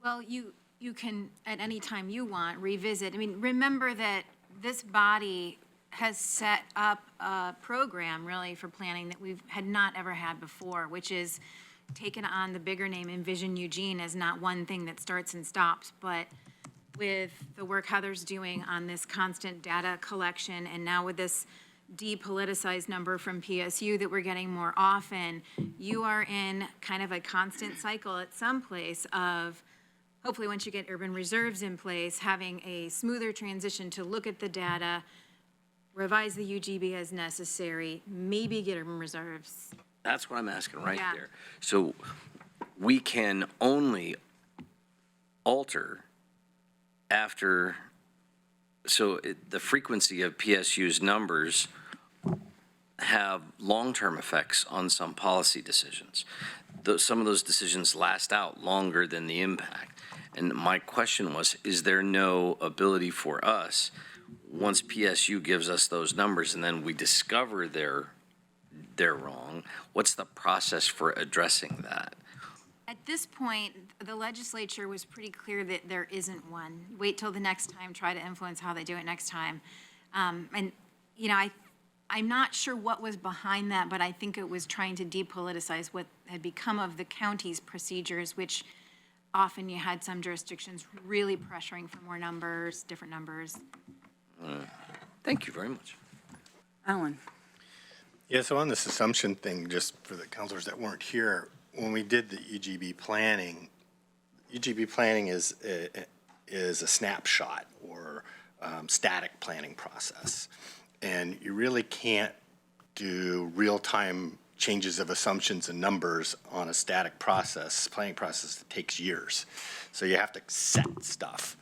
Well, you can, at any time you want, revisit. I mean, remember that this body has set up a program, really, for planning that we've had not ever had before, which is taken on the bigger name Envision Eugene as not one thing that starts and stops, but with the work Heather's doing on this constant data collection, and now with this depoliticized number from PSU that we're getting more often, you are in kind of a constant cycle at some place of, hopefully once you get urban reserves in place, having a smoother transition to look at the data, revise the UGB as necessary, maybe get urban reserves. That's what I'm asking right Yeah. there. So we can only alter after, the frequency of PSU's numbers have long-term effects on some policy decisions. Some of those decisions last out longer than the impact. And my question was, is there no ability for us, once PSU gives us those numbers and then we discover they're wrong, what's the process for addressing that? At this point, the legislature was pretty clear that there isn't one. Wait till the next time, try to influence how they do it next time. And, you know, I'm not sure what was behind that, but I think it was trying to depoliticize what had become of the county's procedures, which often you had some jurisdictions really pressuring for more numbers, different numbers. Thank you very much. Alan? Yeah, so on this assumption thing, just for the counselors that weren't here, when we did the UGB planning is a snapshot or static planning process. And you really can't do real-time changes of assumptions and numbers on a static process, planning process that takes years. So you have to set stuff.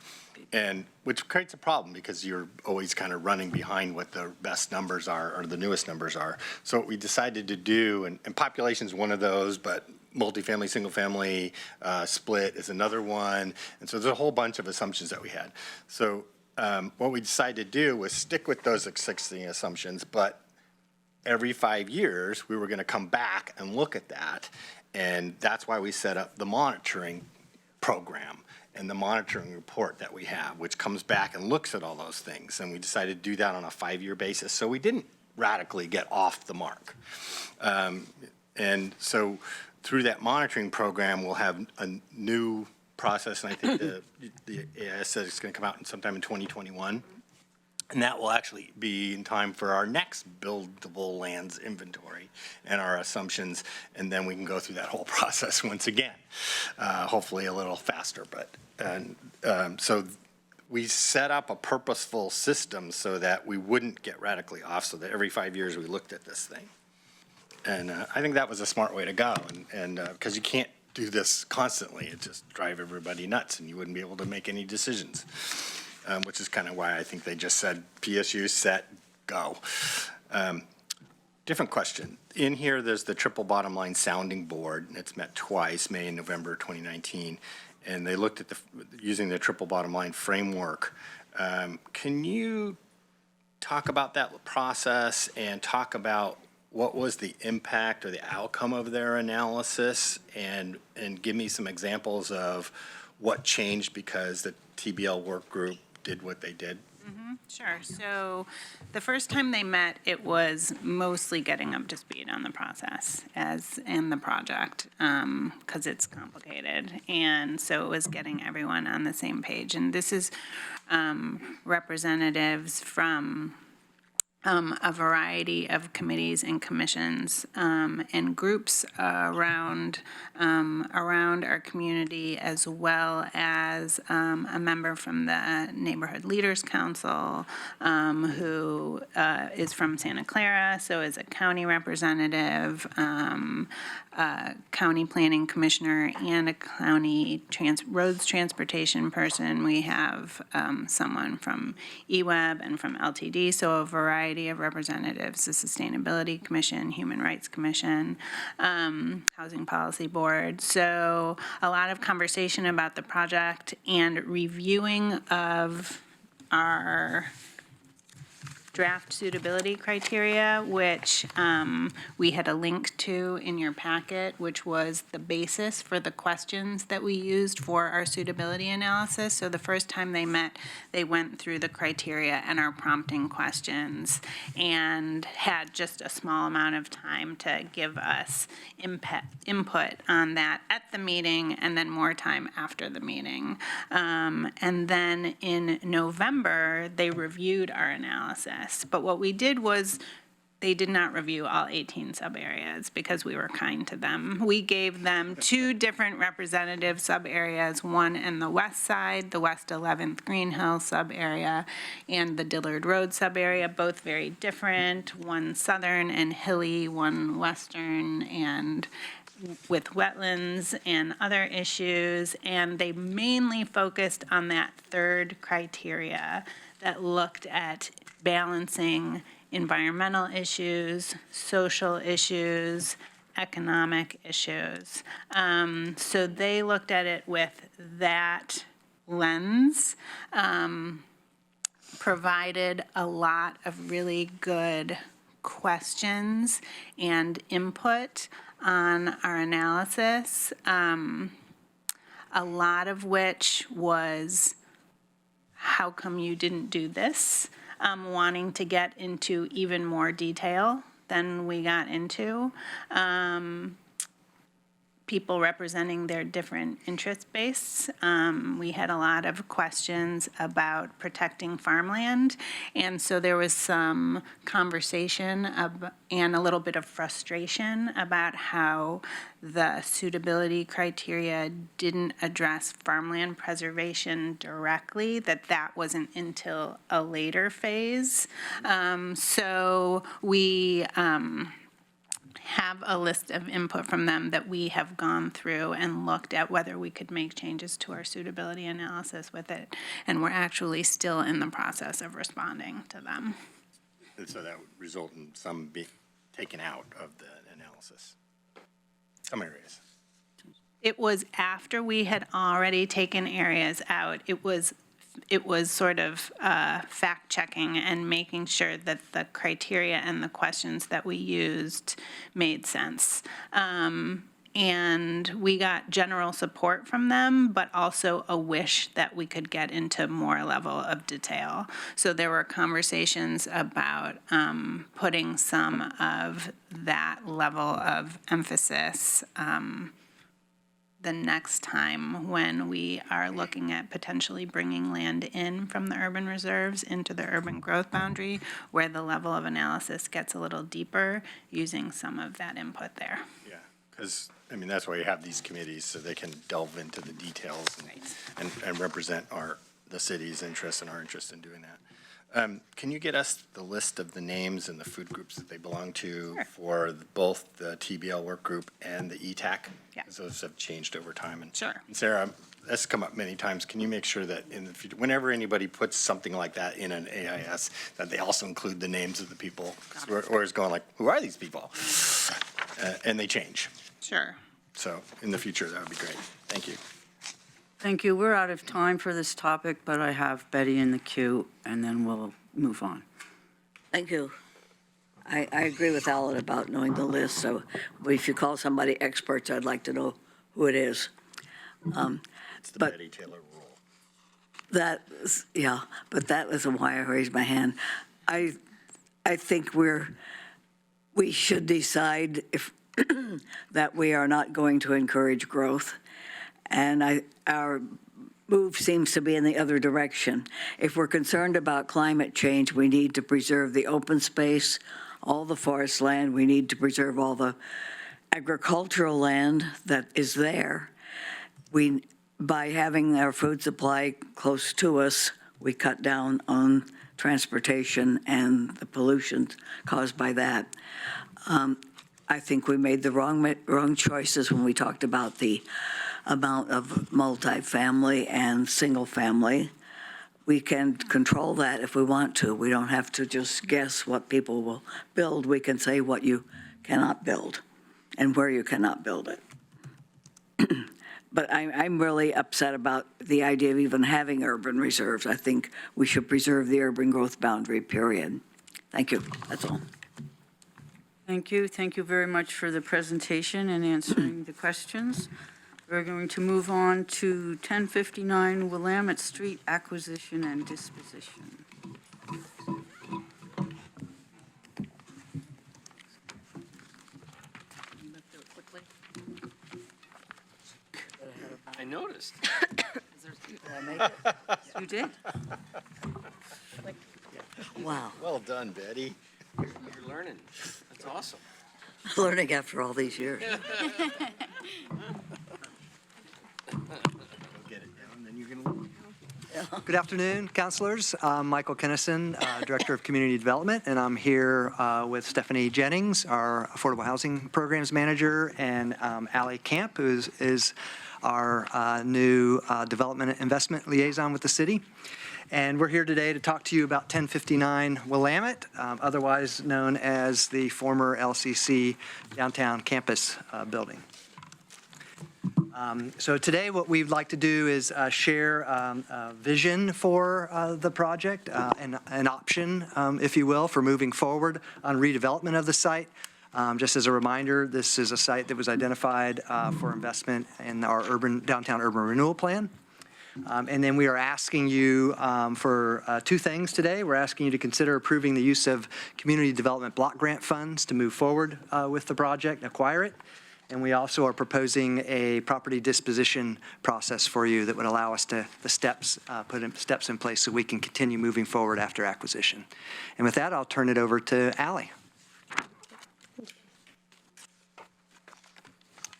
And which creates a problem because you're always kind of running behind what the best numbers are or the newest numbers are. So what we decided to do, and population is one of those, but multifamily, single-family, split is another one. And so there's a whole bunch of assumptions that we had. So what we decided to do was stick with those existing assumptions, but every 5 years, we were going to come back and look at that. And that's why we set up the monitoring program and the monitoring report that we have, which comes back and looks at all those things. And we decided to do that on a 5-year basis. So we didn't radically get off the mark. And so through that monitoring program, we'll have a new process. And I think the AIS said it's going to come out sometime in 2021. And that will actually be in time for our next buildable lands inventory and our assumptions. And then we can go through that whole process once again, hopefully a little faster. So we set up a purposeful system so that we wouldn't get radically off, so that every 5 years we looked at this thing. And I think that was a smart way to go. And because you can't do this constantly, it just drive everybody nuts and you wouldn't be able to make any decisions. Which is kind of why I think they just said PSU, set, go. Different question. In here, there's the triple bottom line sounding board. It's met twice, May and November 2019. And they looked at using the triple bottom line framework. Can you talk about that process and talk about what was the impact or the outcome of their analysis, and give me some examples of what changed because the TBL work group did what they did? Sure. So the first time they met, it was mostly getting up to speed on the process as in the project, because it's complicated. And so it was getting everyone on the same page. And this is representatives from a variety of committees and commissions and groups around our community, as well as a member from the Neighborhood Leaders Council who is from Santa Clara, so is a county representative, county planning commissioner, and a county roads transportation person. We have someone from EWEB and from LTD, so a variety of representatives, the Sustainability Commission, Human Rights Commission, Housing Policy Board. So a lot of conversation about the project and reviewing of our draft suitability criteria, which we had a link to in your packet, which was the basis for the questions that we used for our suitability analysis. So the first time they met, they went through the criteria and our prompting questions and had just a small amount of time to give us input on that at the meeting, and then more time after the meeting. And then in November, they reviewed our analysis. But what we did was they did not review all 18 sub-areas because we were kind to them. We gave them 2 different representative sub-areas, one in the west side, the West 11th Green Hill sub-area, and the Dillard Road sub-area, both very different, one southern and hilly, one western and with wetlands and other issues. And they mainly focused on that third criteria that looked at balancing environmental issues, social issues, economic issues. So they looked at it with that lens, provided a lot of really good questions and input on our analysis, a lot of which was, how come you didn't do this? Wanting to get into even more detail than we got into. People representing their different interest base. We had a lot of questions about protecting farmland, and so there was some conversation and a little bit of frustration about how the suitability criteria didn't address farmland preservation directly, that wasn't until a later phase. So we have a list of input from them that we have gone through and looked at whether we could make changes to our suitability analysis with it. And we're actually still in the process of responding to them. And so that would result in some being taken out of the analysis. Some areas. It was after we had already taken areas out. It was sort of fact-checking and making sure that the criteria and the questions that we used made sense. And we got general support from them, but also a wish that we could get into more level of detail. So there were conversations about putting some of that level of emphasis the next time when we are looking at potentially bringing land in from the urban reserves into the urban growth boundary, where the level of analysis gets a little deeper, using some of that input there. Yeah, because, I mean, that's why you have these committees, so they can delve into the details and represent the city's interest and our interest in doing that. Can you get us the list of the names and the food groups that they belong to for both the TBL work group and the ETAC? Yeah. 'Cause those have changed over time. And Sure. and Sarah, that's come up many times. Can you make sure that in the future, whenever anybody puts something like that in an AIS, that they also include the names of the people? Or is going like, who are these people? And they change. Sure. So in the future, that would be great. Thank you. Thank you. We're out of time for this topic, but I have Betty in the queue, and then we'll move on. Thank you. I agree with Alan about knowing the list, so if you call somebody experts, I'd like to know who it is. It's the But- Betty Taylor rule. But that was why I raised my hand. I think we should decide if, that we are not going to encourage growth. And our move seems to be in the other direction. If we're concerned about climate change, we need to preserve the open space, all the forest land. We need to preserve all the agricultural land that is there. By having our food supply close to us, we cut down on transportation and the pollution caused by that. I think we made the wrong choices when we talked about the amount of multifamily and single family. We can control that if we want to. We don't have to just guess what people will build. We can say what you cannot build and where you cannot build it. But I'm really upset about the idea of even having urban reserves. I think we should preserve the urban growth boundary, period. Thank you. That's all. Thank you. Thank you very much for the presentation and answering the questions. We're going to move on to 1059 Willamette Street acquisition and disposition. I noticed. You did? Wow. Well done, Betty. You're learning. That's awesome. Learning after all these years. Get it down, then you're going to. Good afternoon, councilors. I'm Michael Kennison, Director of Community Development, and I'm here with Stephanie Jennings, our Affordable Housing Programs Manager, and Allie Camp, who is our new Development and Investment Liaison with the city. And we're here today to talk to you about 1059 Willamette, otherwise known as the former LCC Downtown Campus building. So today what we'd like to do is share a vision for the project, an option, if you will, for moving forward on redevelopment of the site. Just as a reminder, this is a site that was identified for investment in our downtown urban renewal plan. And then we are asking you for two things today. We're asking you to consider approving the use of community development block grant funds to move forward with the project, acquire it. And we also are proposing a property disposition process for you that would allow us to put steps in place so we can continue moving forward after acquisition. And with that, I'll turn it over to Allie.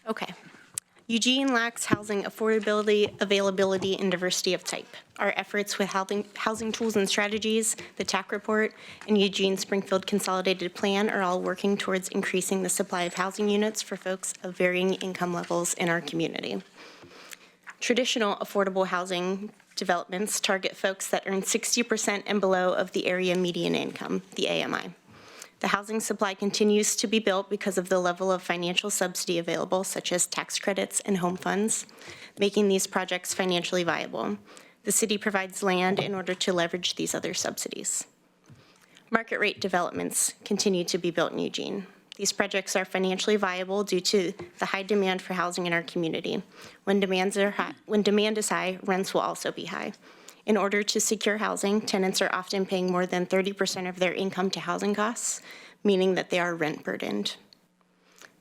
Okay. Eugene lacks housing affordability, availability, and diversity of type. Our efforts with housing tools and strategies, the TAC report, and Eugene Springfield Consolidated Plan are all working towards increasing the supply of housing units for folks of varying income levels in our community. Traditional affordable housing developments target folks that earn 60% and below of the area median income, the AMI. The housing supply continues to be built because of the level of financial subsidy available, such as tax credits and home funds, making these projects financially viable. The city provides land in order to leverage these other subsidies. Market rate developments continue to be built in Eugene. These projects are financially viable due to the high demand for housing in our community. When demand is high, rents will also be high. In order to secure housing, tenants are often paying more than 30% of their income to housing costs, meaning that they are rent burdened.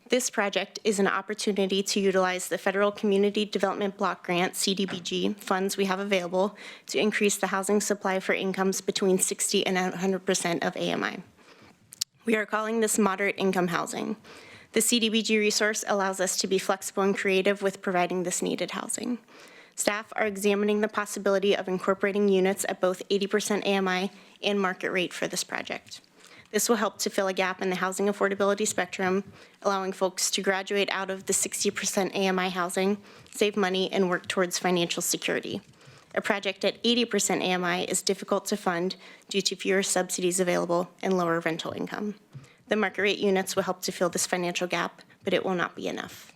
This project is an opportunity to utilize the Federal Community Development Block Grant, CDBG, funds we have available to increase the housing supply for incomes between 60 and 100% of AMI. We are calling this moderate income housing. The CDBG resource allows us to be flexible and creative with providing this needed housing. Staff are examining the possibility of incorporating units at both 80% AMI and market rate for this project. This will help to fill a gap in the housing affordability spectrum, allowing folks to graduate out of the 60% AMI housing, save money, and work towards financial security. A project at 80% AMI is difficult to fund due to fewer subsidies available and lower rental income. The market rate units will help to fill this financial gap, but it will not be enough.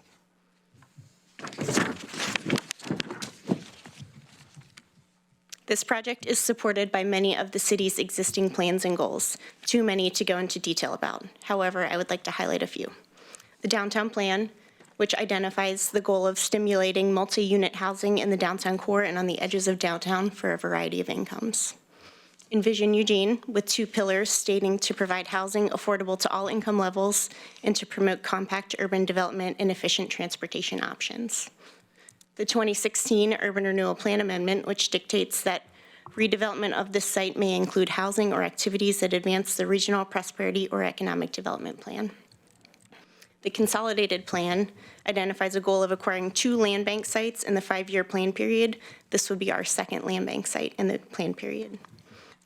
This project is supported by many of the city's existing plans and goals, too many to go into detail about. However, I would like to highlight a few. The downtown plan, which identifies the goal of stimulating multi-unit housing in the downtown core and on the edges of downtown for a variety of incomes. Envision Eugene, with 2 pillars stating to provide housing affordable to all income levels and to promote compact urban development and efficient transportation options. The 2016 Urban Renewal Plan Amendment, which dictates that redevelopment of this site may include housing or activities that advance the regional prosperity or economic development plan. The Consolidated Plan identifies a goal of acquiring 2 land bank sites in the 5-year plan period. This would be our 2nd land bank site in the plan period.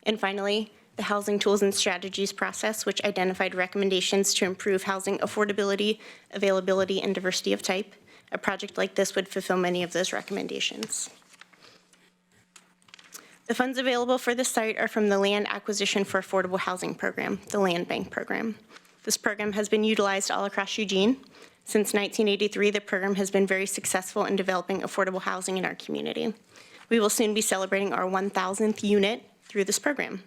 And finally, the Housing Tools and Strategies process, which identified recommendations to improve housing affordability, availability, and diversity of type. A project like this would fulfill many of those recommendations. The funds available for this site are from the Land Acquisition for Affordable Housing Program, the Land Bank Program. This program has been utilized all across Eugene. Since 1983, the program has been very successful in developing affordable housing in our community. We will soon be celebrating our 1,000th unit through this program.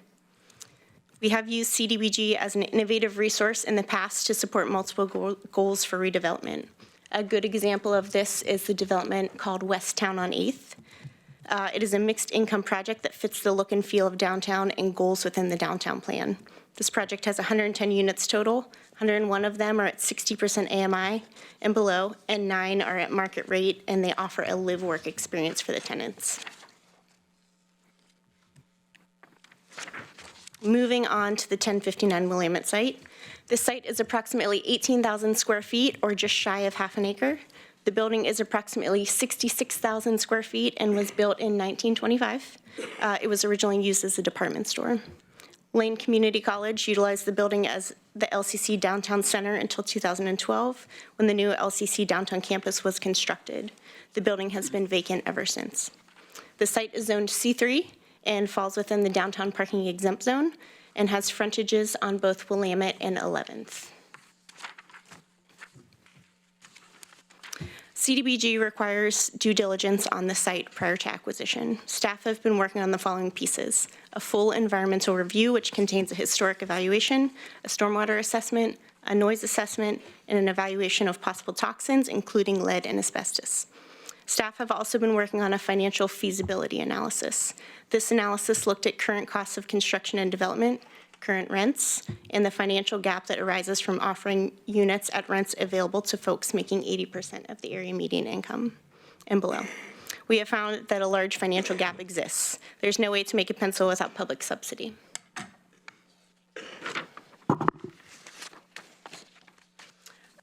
We have used CDBG as an innovative resource in the past to support multiple goals for redevelopment. A good example of this is the development called West Town on 8th. It is a mixed income project that fits the look and feel of downtown and goals within the downtown plan. This project has 110 units total. 101 of them are at 60% AMI and below, and 9 are at market rate, and they offer a live-work experience for the tenants. Moving on to the 1059 Willamette site. This site is approximately 18,000 square feet, or just shy of half an acre. The building is approximately 66,000 square feet and was built in 1925. It was originally used as a department store. Lane Community College utilized the building as the LCC Downtown Center until 2012, when the new LCC Downtown Campus was constructed. The building has been vacant ever since. The site is zoned C3 and falls within the downtown parking exempt zone and has frontages on both Willamette and 11th. CDBG requires due diligence on the site prior to acquisition. Staff have been working on the following pieces: a full environmental review, which contains a historic evaluation, a stormwater assessment, a noise assessment, and an evaluation of possible toxins, including lead and asbestos. Staff have also been working on a financial feasibility analysis. This analysis looked at current costs of construction and development, current rents, and the financial gap that arises from offering units at rents available to folks making 80% of the area median income and below. We have found that a large financial gap exists. There's no way to make a pencil without public subsidy.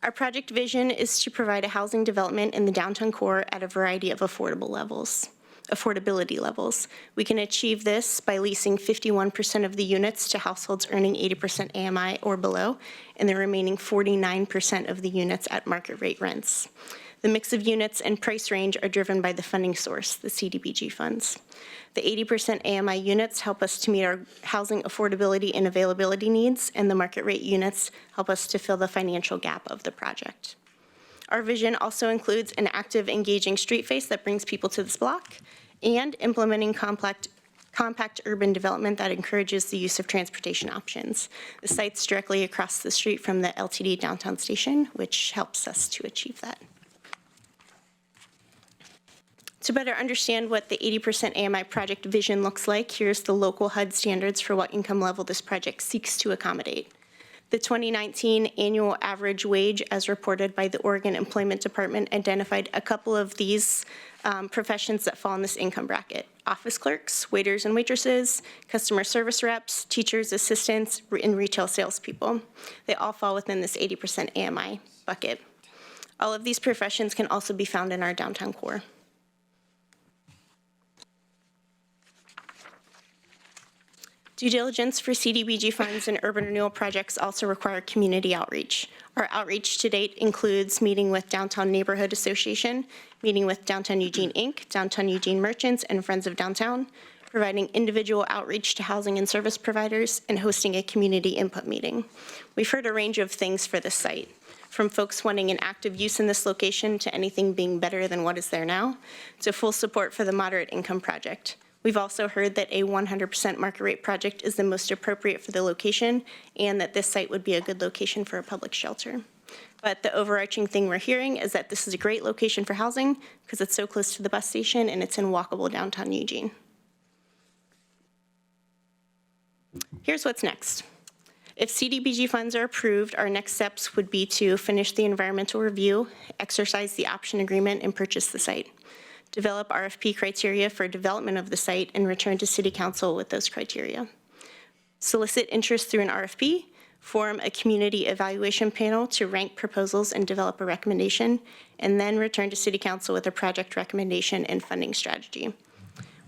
Our project vision is to provide a housing development in the downtown core at a variety of affordability levels. We can achieve this by leasing 51% of the units to households earning 80% AMI or below, and the remaining 49% of the units at market rate rents. The mix of units and price range are driven by the funding source, the CDBG funds. The 80% AMI units help us to meet our housing affordability and availability needs, and the market rate units help us to fill the financial gap of the project. Our vision also includes an active, engaging street face that brings people to this block and implementing compact urban development that encourages the use of transportation options. The site's directly across the street from the LTD downtown station, which helps us to achieve that. To better understand what the 80% AMI project vision looks like, here's the local HUD standards for what income level this project seeks to accommodate. The 2019 annual average wage, as reported by the Oregon Employment Department, identified a couple of these professions that fall in this income bracket: office clerks, waiters and waitresses, customer service reps, teachers, assistants, and retail salespeople. They all fall within this 80% AMI bucket. All of these professions can also be found in our downtown core. Due diligence for CDBG funds and urban renewal projects also require community outreach. Our outreach to date includes meeting with Downtown Neighborhood Association, meeting with Downtown Eugene Inc., Downtown Eugene Merchants, and Friends of Downtown, providing individual outreach to housing and service providers, and hosting a community input meeting. We've heard a range of things for this site, from folks wanting an active use in this location to anything being better than what is there now, to full support for the moderate income project. We've also heard that a 100% market rate project is the most appropriate for the location and that this site would be a good location for a public shelter. But the overarching thing we're hearing is that this is a great location for housing because it's so close to the bus station and it's in walkable downtown Eugene. Here's what's next. If CDBG funds are approved, our next steps would be to finish the environmental review, exercise the option agreement, and purchase the site. Develop RFP criteria for development of the site, and return to City Council with those criteria. Solicit interest through an RFP, form a community evaluation panel to rank proposals and develop a recommendation, and then return to City Council with a project recommendation and funding strategy.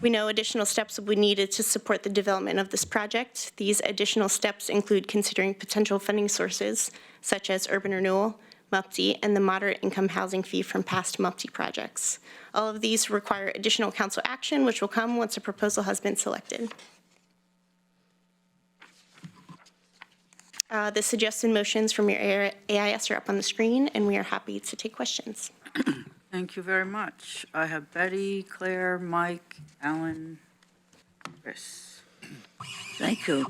We know additional steps will be needed to support the development of this project. These additional steps include considering potential funding sources, such as urban renewal, MUPTI, and the moderate income housing fee from past MUPTI projects. All of these require additional council action, which will come once a proposal has been selected. The suggested motions from your AIS are up on the screen, and we are happy to take questions. Thank you very much. I have Betty, Claire, Mike, Alan, Chris. Thank you.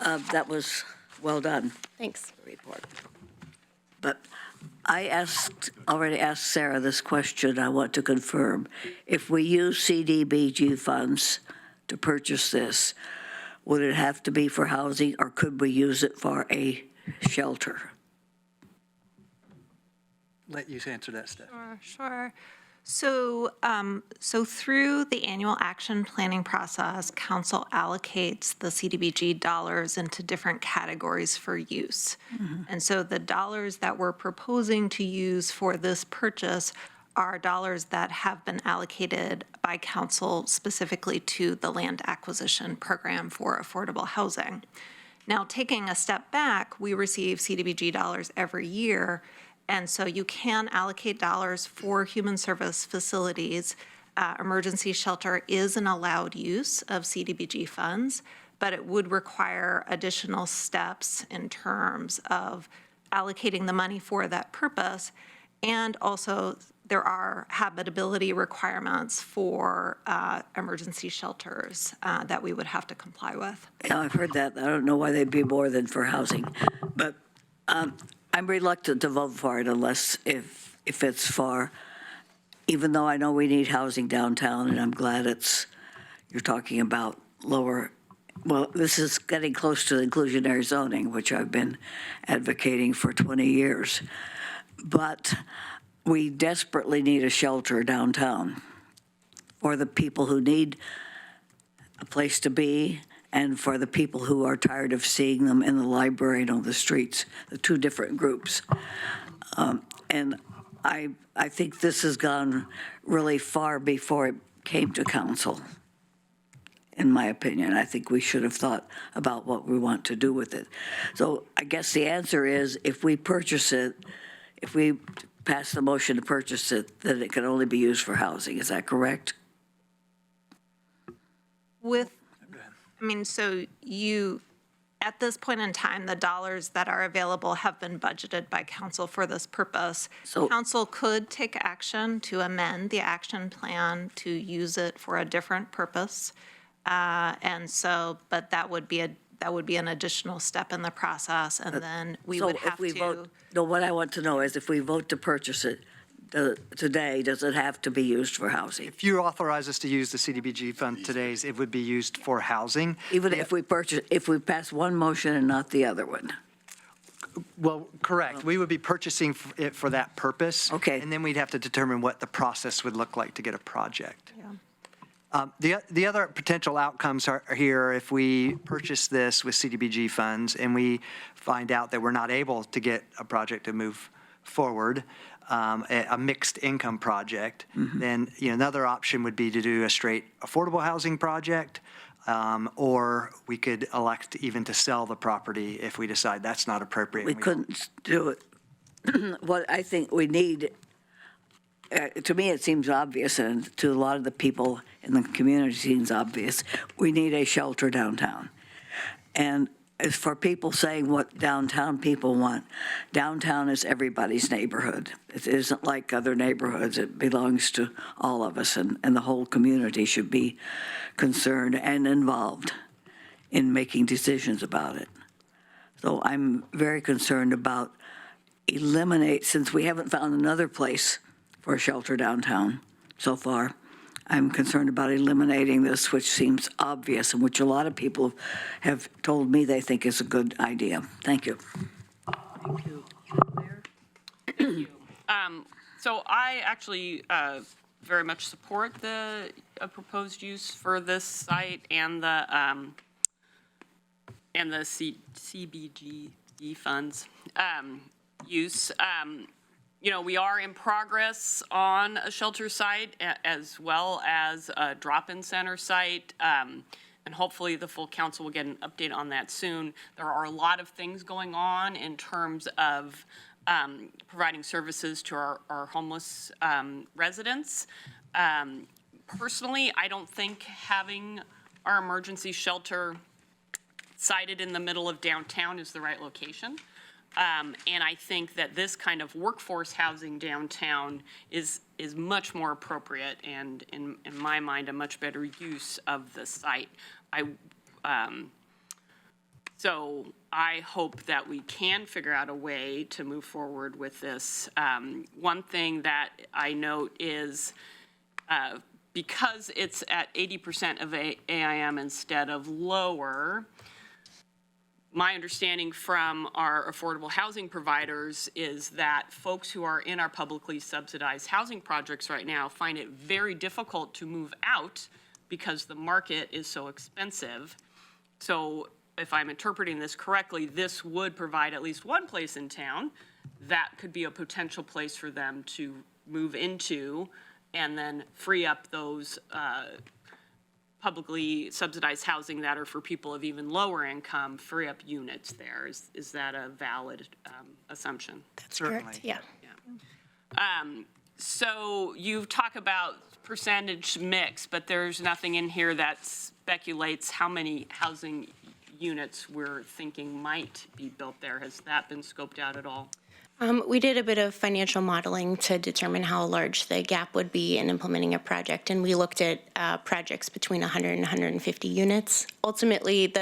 That was well done. Thanks. Report. But I already asked Sarah this question. I want to confirm. If we use CDBG funds to purchase this, would it have to be for housing, or could we use it for a shelter? Let you answer that, Steph. Sure. So through the annual action planning process, council allocates the CDBG dollars into different categories for use. Mm-hmm. And so the dollars that we're proposing to use for this purchase are dollars that have been allocated by council specifically to the land acquisition program for affordable housing. Now, taking a step back, we receive CDBG dollars every year. And so you can allocate dollars for human service facilities. Emergency shelter is an allowed use of CDBG funds, but it would require additional steps in terms of allocating the money for that purpose. And also, there are habitability requirements for emergency shelters that we would have to comply with. Yeah, I've heard that. I don't know why they'd be more than for housing, but I'm reluctant to vote for it unless if it's for, even though I know we need housing downtown, and I'm glad you're talking about lower, well, this is getting close to inclusionary zoning, which I've been advocating for 20 years. But we desperately need a shelter downtown for the people who need a place to be, and for the people who are tired of seeing them in the library and on the streets, the two different groups. And I think this has gone really far before it came to council, in my opinion. I think we should have thought about what we want to do with it. So I guess the answer is, if we purchase it, if we pass the motion to purchase it, that it can only be used for housing. Is that correct? So you, at this point in time, the dollars that are available have been budgeted by council for this purpose. So- Council could take action to amend the action plan to use it for a different purpose. But that would be an additional step in the process, and then we would have So if we to. vote, no, what I want to know is if we vote to purchase it today, does it have to be used for housing? If you authorize us to use the CDBG fund today, it would be used for housing. Even if we pass one motion and not the other one? Well, correct. We would be purchasing it for that purpose. Okay. And then we'd have to determine what the process would look like to get a project. The other potential outcomes are here if we purchase this with CDBG funds and we find out that we're not able to get a project to move forward, a mixed income project, then another option would be to do a straight affordable housing project, or we could elect even to sell the property if we decide that's not appropriate. We couldn't do it. What I think we need, to me, it seems obvious, and to a lot of the people in the community, it seems obvious, we need a shelter downtown. And as for people saying what downtown people want, downtown is everybody's neighborhood. It isn't like other neighborhoods. It belongs to all of us, and the whole community should be concerned and involved in making decisions about it. So I'm very concerned about since we haven't found another place for a shelter downtown so far, I'm concerned about eliminating this, which seems obvious and which a lot of people have told me they think is a good idea. Thank you. Thank you. So I actually very much support the proposed use for this site and the CBGD funds use. We are in progress on a shelter site as well as a drop-in center site, and hopefully the full council will get an update on that soon. There are a lot of things going on in terms of providing services to our homeless residents. Personally, I don't think having our emergency shelter sited in the middle of downtown is the right location. And I think that this kind of workforce housing downtown is much more appropriate and, in my mind, a much better use of the site. So I hope that we can figure out a way to move forward with this. One thing that I note is because it's at 80% of AIM instead of lower, my understanding from our affordable housing providers is that folks who are in our publicly subsidized housing projects right now find it very difficult to move out because the market is so expensive. So if I'm interpreting this correctly, this would provide at least one place in town that could be a potential place for them to move into and then free up those publicly subsidized housing that are for people of even lower income, free up units there. Is that a valid assumption? That's correct, yeah. So you've talked about percentage mix, but there's nothing in here that speculates how many housing units we're thinking might be built there. Has that been scoped out at all? We did a bit of financial modeling to determine how large the gap would be in implementing a project, and we looked at projects between 100 and 150 units. Ultimately,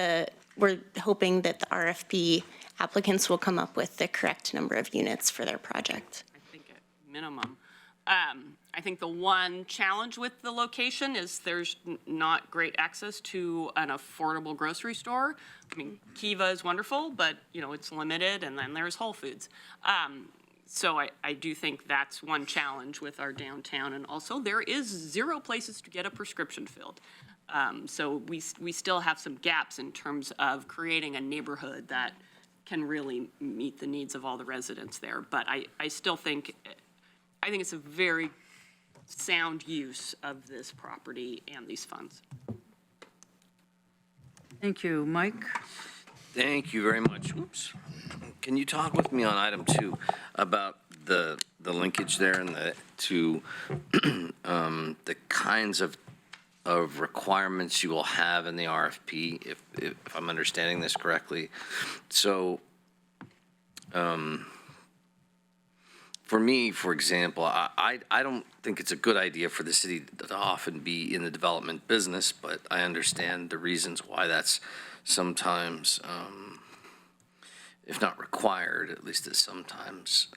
we're hoping that the RFP applicants will come up with the correct number of units for their project. I think at minimum. I think the one challenge with the location is there's not great access to an affordable grocery store. I mean, Kiva is wonderful, but, it's limited, and then there's Whole Foods. So I do think that's one challenge with our downtown, and also there is 0 places to get a prescription filled. So we still have some gaps in terms of creating a neighborhood that can really meet the needs of all the residents there. But I still think, I think it's a very sound use of this property and these funds. Thank you. Mike? Thank you very much. Oops. Can you talk with me on item 2 about the the linkage there and to the kinds of requirements you will have in the RFP, if I'm understanding this correctly. So, for me, for example, I don't think it's a good idea for the city to often be in the development business, but I understand the reasons why that's sometimes, if not required, at least it sometimes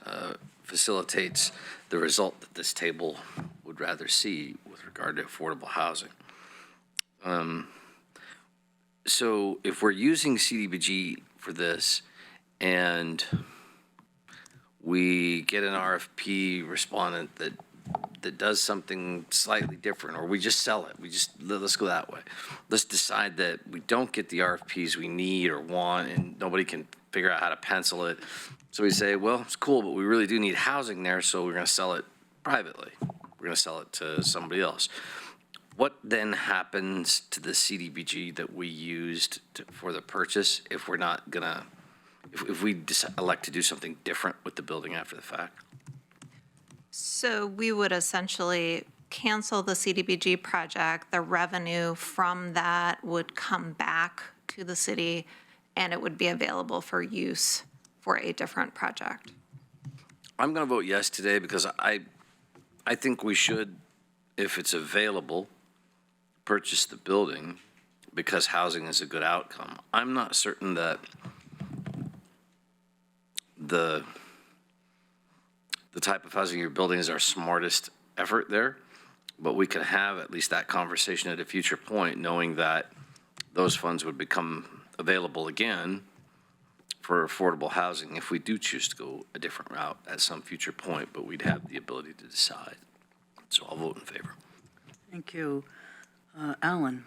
facilitates the result that this table would rather see with regard to affordable housing. So if we're using CDBG for this and we get an RFP respondent that does something slightly different, or we just sell it, let's go that way. Let's decide that we don't get the RFPs we need or want, and nobody can figure out how to pencil it. So we say, well, it's cool, but we really do need housing there, so we're gonna sell it privately. We're gonna sell it to somebody else. What then happens to the CDBG that we used for the purchase if we're not gonna, if we elect to do something different with the building after the fact? So we would essentially cancel the CDBG project. The revenue from that would come back to the city, and it would be available for use for a different project. I'm going to vote yes today because I think we should, if it's available, purchase the building because housing is a good outcome. I'm not certain that the type of housing you're building is our smartest effort there, but we can have at least that conversation at a future point, knowing that those funds would become available again for affordable housing if we do choose to go a different route at some future point, but we'd have the ability to decide. So I'll vote in favor. Thank you. Alan?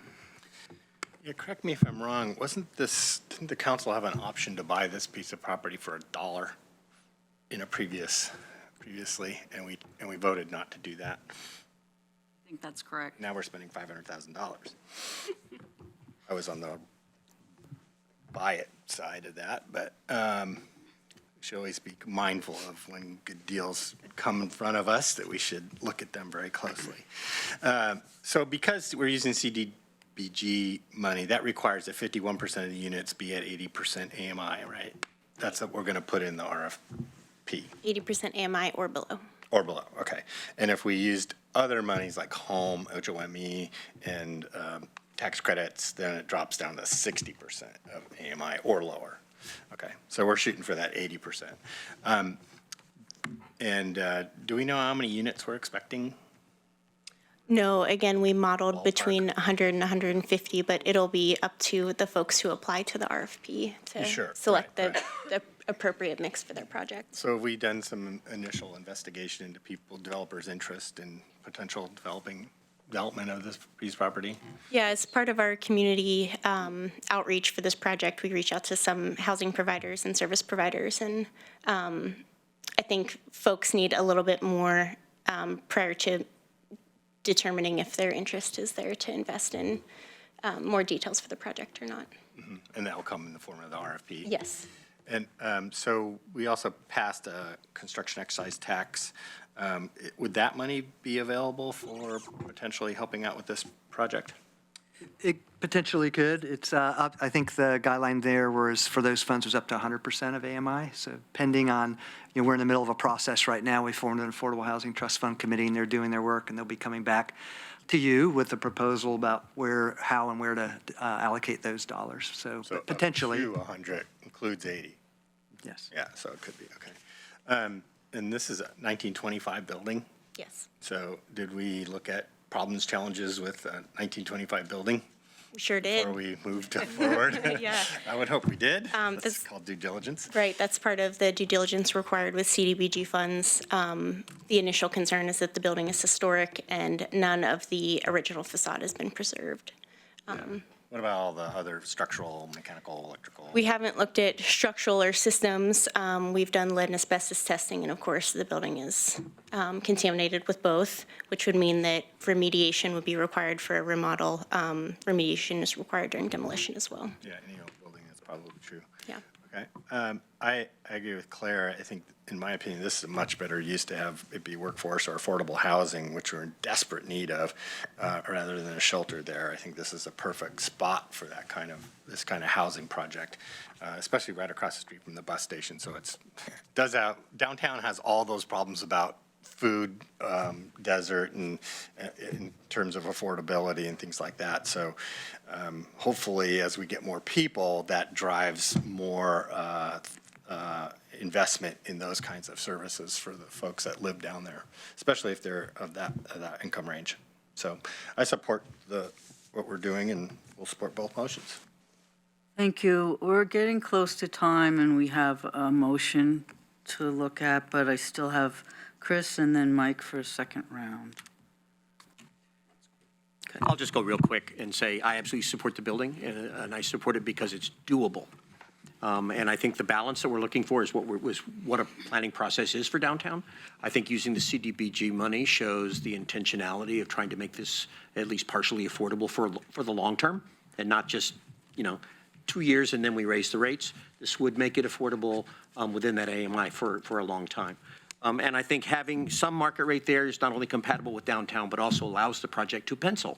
Yeah, correct me if I'm wrong, didn't the council have an option to buy this piece of property for $1 in a previously, and we voted not to do that? I think that's correct. Now we're spending $500,000. I was on the buy it side of that, but we should always be mindful of when good deals come in front of us that we should look at them very closely. So because we're using CDBG money, that requires that 51% of the units be at 80% AMI, right? That's what we're going to put in the RFP. 80% AMI or below. Or below, okay. And if we used other monies like home, HOME, and tax credits, then it drops down to 60% of AMI or lower. Okay, so we're shooting for that 80%. Do we know how many units we're expecting? No, again, we modeled Ballpark. between 100 and 150, but it'll be up to the folks who apply to the RFP to select the appropriate mix for their project. So have we done some initial investigation into developers' interest in potential development of this piece of property? Yeah, as part of our community outreach for this project, we reach out to some housing providers and service providers, and I think folks need a little bit more prior to determining if their interest is there to invest in more details for the project or not. Mm-hmm. And that will come in the form of the RFP? Yes. And so we also passed a construction excise tax. Would that money be available for potentially helping out with this project? It potentially could. It's up, I think the guideline there was for those funds was up to 100% of AMI. So pending on, we're in the middle of a process right now. We formed an Affordable Housing Trust Fund Committee, and they're doing their work, and they'll be coming back to you with a proposal about where, how, and where to allocate those dollars. So potentially. Up to 100 includes 80. Yes. Yeah, so it could be, okay. And this is a 1925 building. Yes. So did we look at problems, challenges with a 1925 building? We sure did. Before we moved forward? Yeah. I would hope we did. That's this- called due diligence. Right, that's part of the due diligence required with CDBG funds. The initial concern is that the building is historic and none of the original facade has been preserved. What about all the other structural, mechanical, electrical? We haven't looked at structural or systems. We've done lead and asbestos testing, and of course, the building is contaminated with both, which would mean that remediation would be required for a remodel. Remediation is required during demolition as well. Yeah, any old building, that's probably true. Yeah. Okay. I agree with Claire. I think, in my opinion, this is a much better use to have it be workforce or affordable housing, which we're in desperate need of, rather than a shelter there. I think this is a perfect spot for this kind of housing project, especially right across the street from the bus station. So downtown has all those problems about food, desert, and in terms of affordability and things like that. So hopefully, as we get more people, that drives more investment in those kinds of services for the folks that live down there, especially if they're of that income range. So I support what we're doing, and we'll support both motions. Thank you. We're getting close to time, and we have a motion to look at, but I still have Chris and then Mike for a second round. I'll just go real quick and say I absolutely support the building, and I support it because it's doable. And I think the balance that we're looking for is what a planning process is for downtown. I think using the CDBG money shows the intentionality of trying to make this at least partially affordable for the long term, and not just 2 years and then we raise the rates. This would make it affordable within that AMI for a long time. And I think having some market rate there is not only compatible with downtown, but also allows the project to pencil.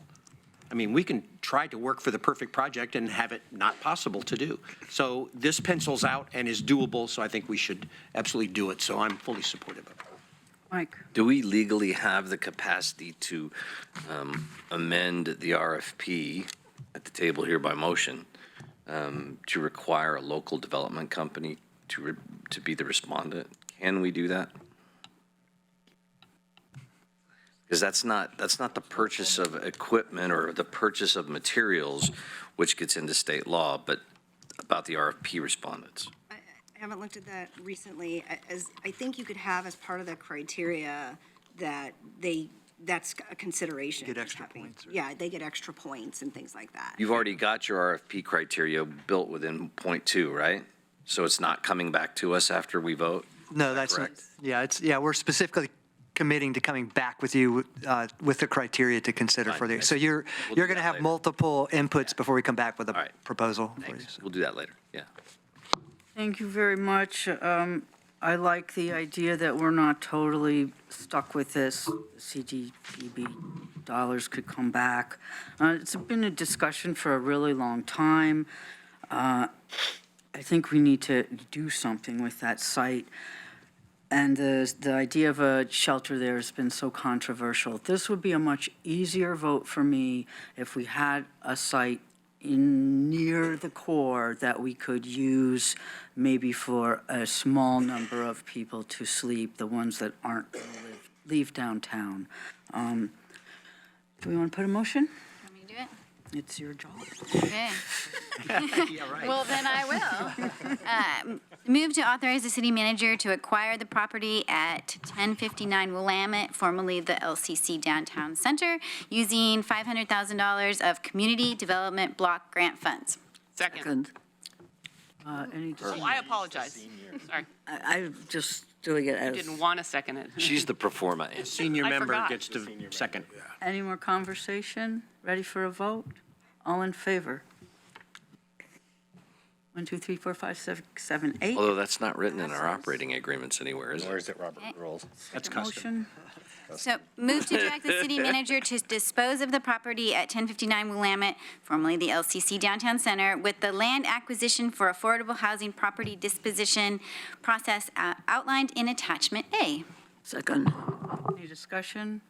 I mean, we can try to work for the perfect project and have it not possible to do. So this pencils out and is doable, so I think we should absolutely do it. So I'm fully supportive of it. Mike? Do we legally have the capacity to amend the RFP at the table here by motion to require a local development company to be the respondent? Can we do that? Because that's not the purchase of equipment or the purchase of materials, which gets into state law, but about the RFP respondents. I haven't looked at that recently. As I think you could have as part of the criteria that that's a consideration. Get extra points. Right? Yeah, they get extra points and things like that. You've already got your RFP criteria built within point 2, right? So it's not coming back to us after we vote? No, that's not. Yeah, we're specifically committing to coming back with you with the criteria to consider Fine. for the. So you're going to have later. multiple inputs before we come back with a right. proposal. For you. Thanks. We'll do that later. Yeah. Thank you very much. I like the idea that we're not totally stuck with this. CDBG dollars could come back. It's been a discussion for a really long time. I think we need to do something with that site. And the idea of a shelter there has been so controversial. This would be a much easier vote for me if we had a site near the core that we could use maybe for a small number of people to sleep, the ones that aren't going to leave downtown. Do we want to put a motion? Want me to do it? It's your job. Okay. Yeah, right. Well, then I will. Move to authorize the city manager to acquire the property at 1059 Willamette, formerly the LCC Downtown Center, using $500,000 of Community Development Block Grant funds. Second. Any Oh, I apologize. Sorry. I'm just doing it as. Didn't want to second it. She's the pro forma. Senior I member forgot. gets to second. Any more conversation? Ready for a vote? All in favor? 1, 2, 3, 4, 5, 6, 7, 8. Although that's not written in our operating agreements anywhere, is Or it? is it Robert rules? That's custom. Motion. So move to direct the city manager to dispose of the property at 1059 Willamette, formerly the LCC Downtown Center, with the land acquisition for affordable housing property disposition process outlined in Attachment A. Second. Any discussion?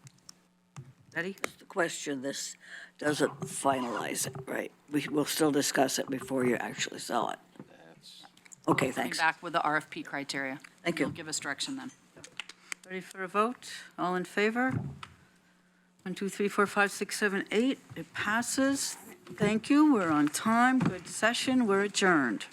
Betty? The question, this doesn't finalize it, right? We'll still discuss it before you actually sell it. Okay, Coming thanks. back with the RFP criteria. Thank you. You'll give us direction then. Ready for a vote? All in favor? 1, 2, 3, 4, 5, 6, 7, 8. It passes. Thank you. We're on time. Good session. We're adjourned.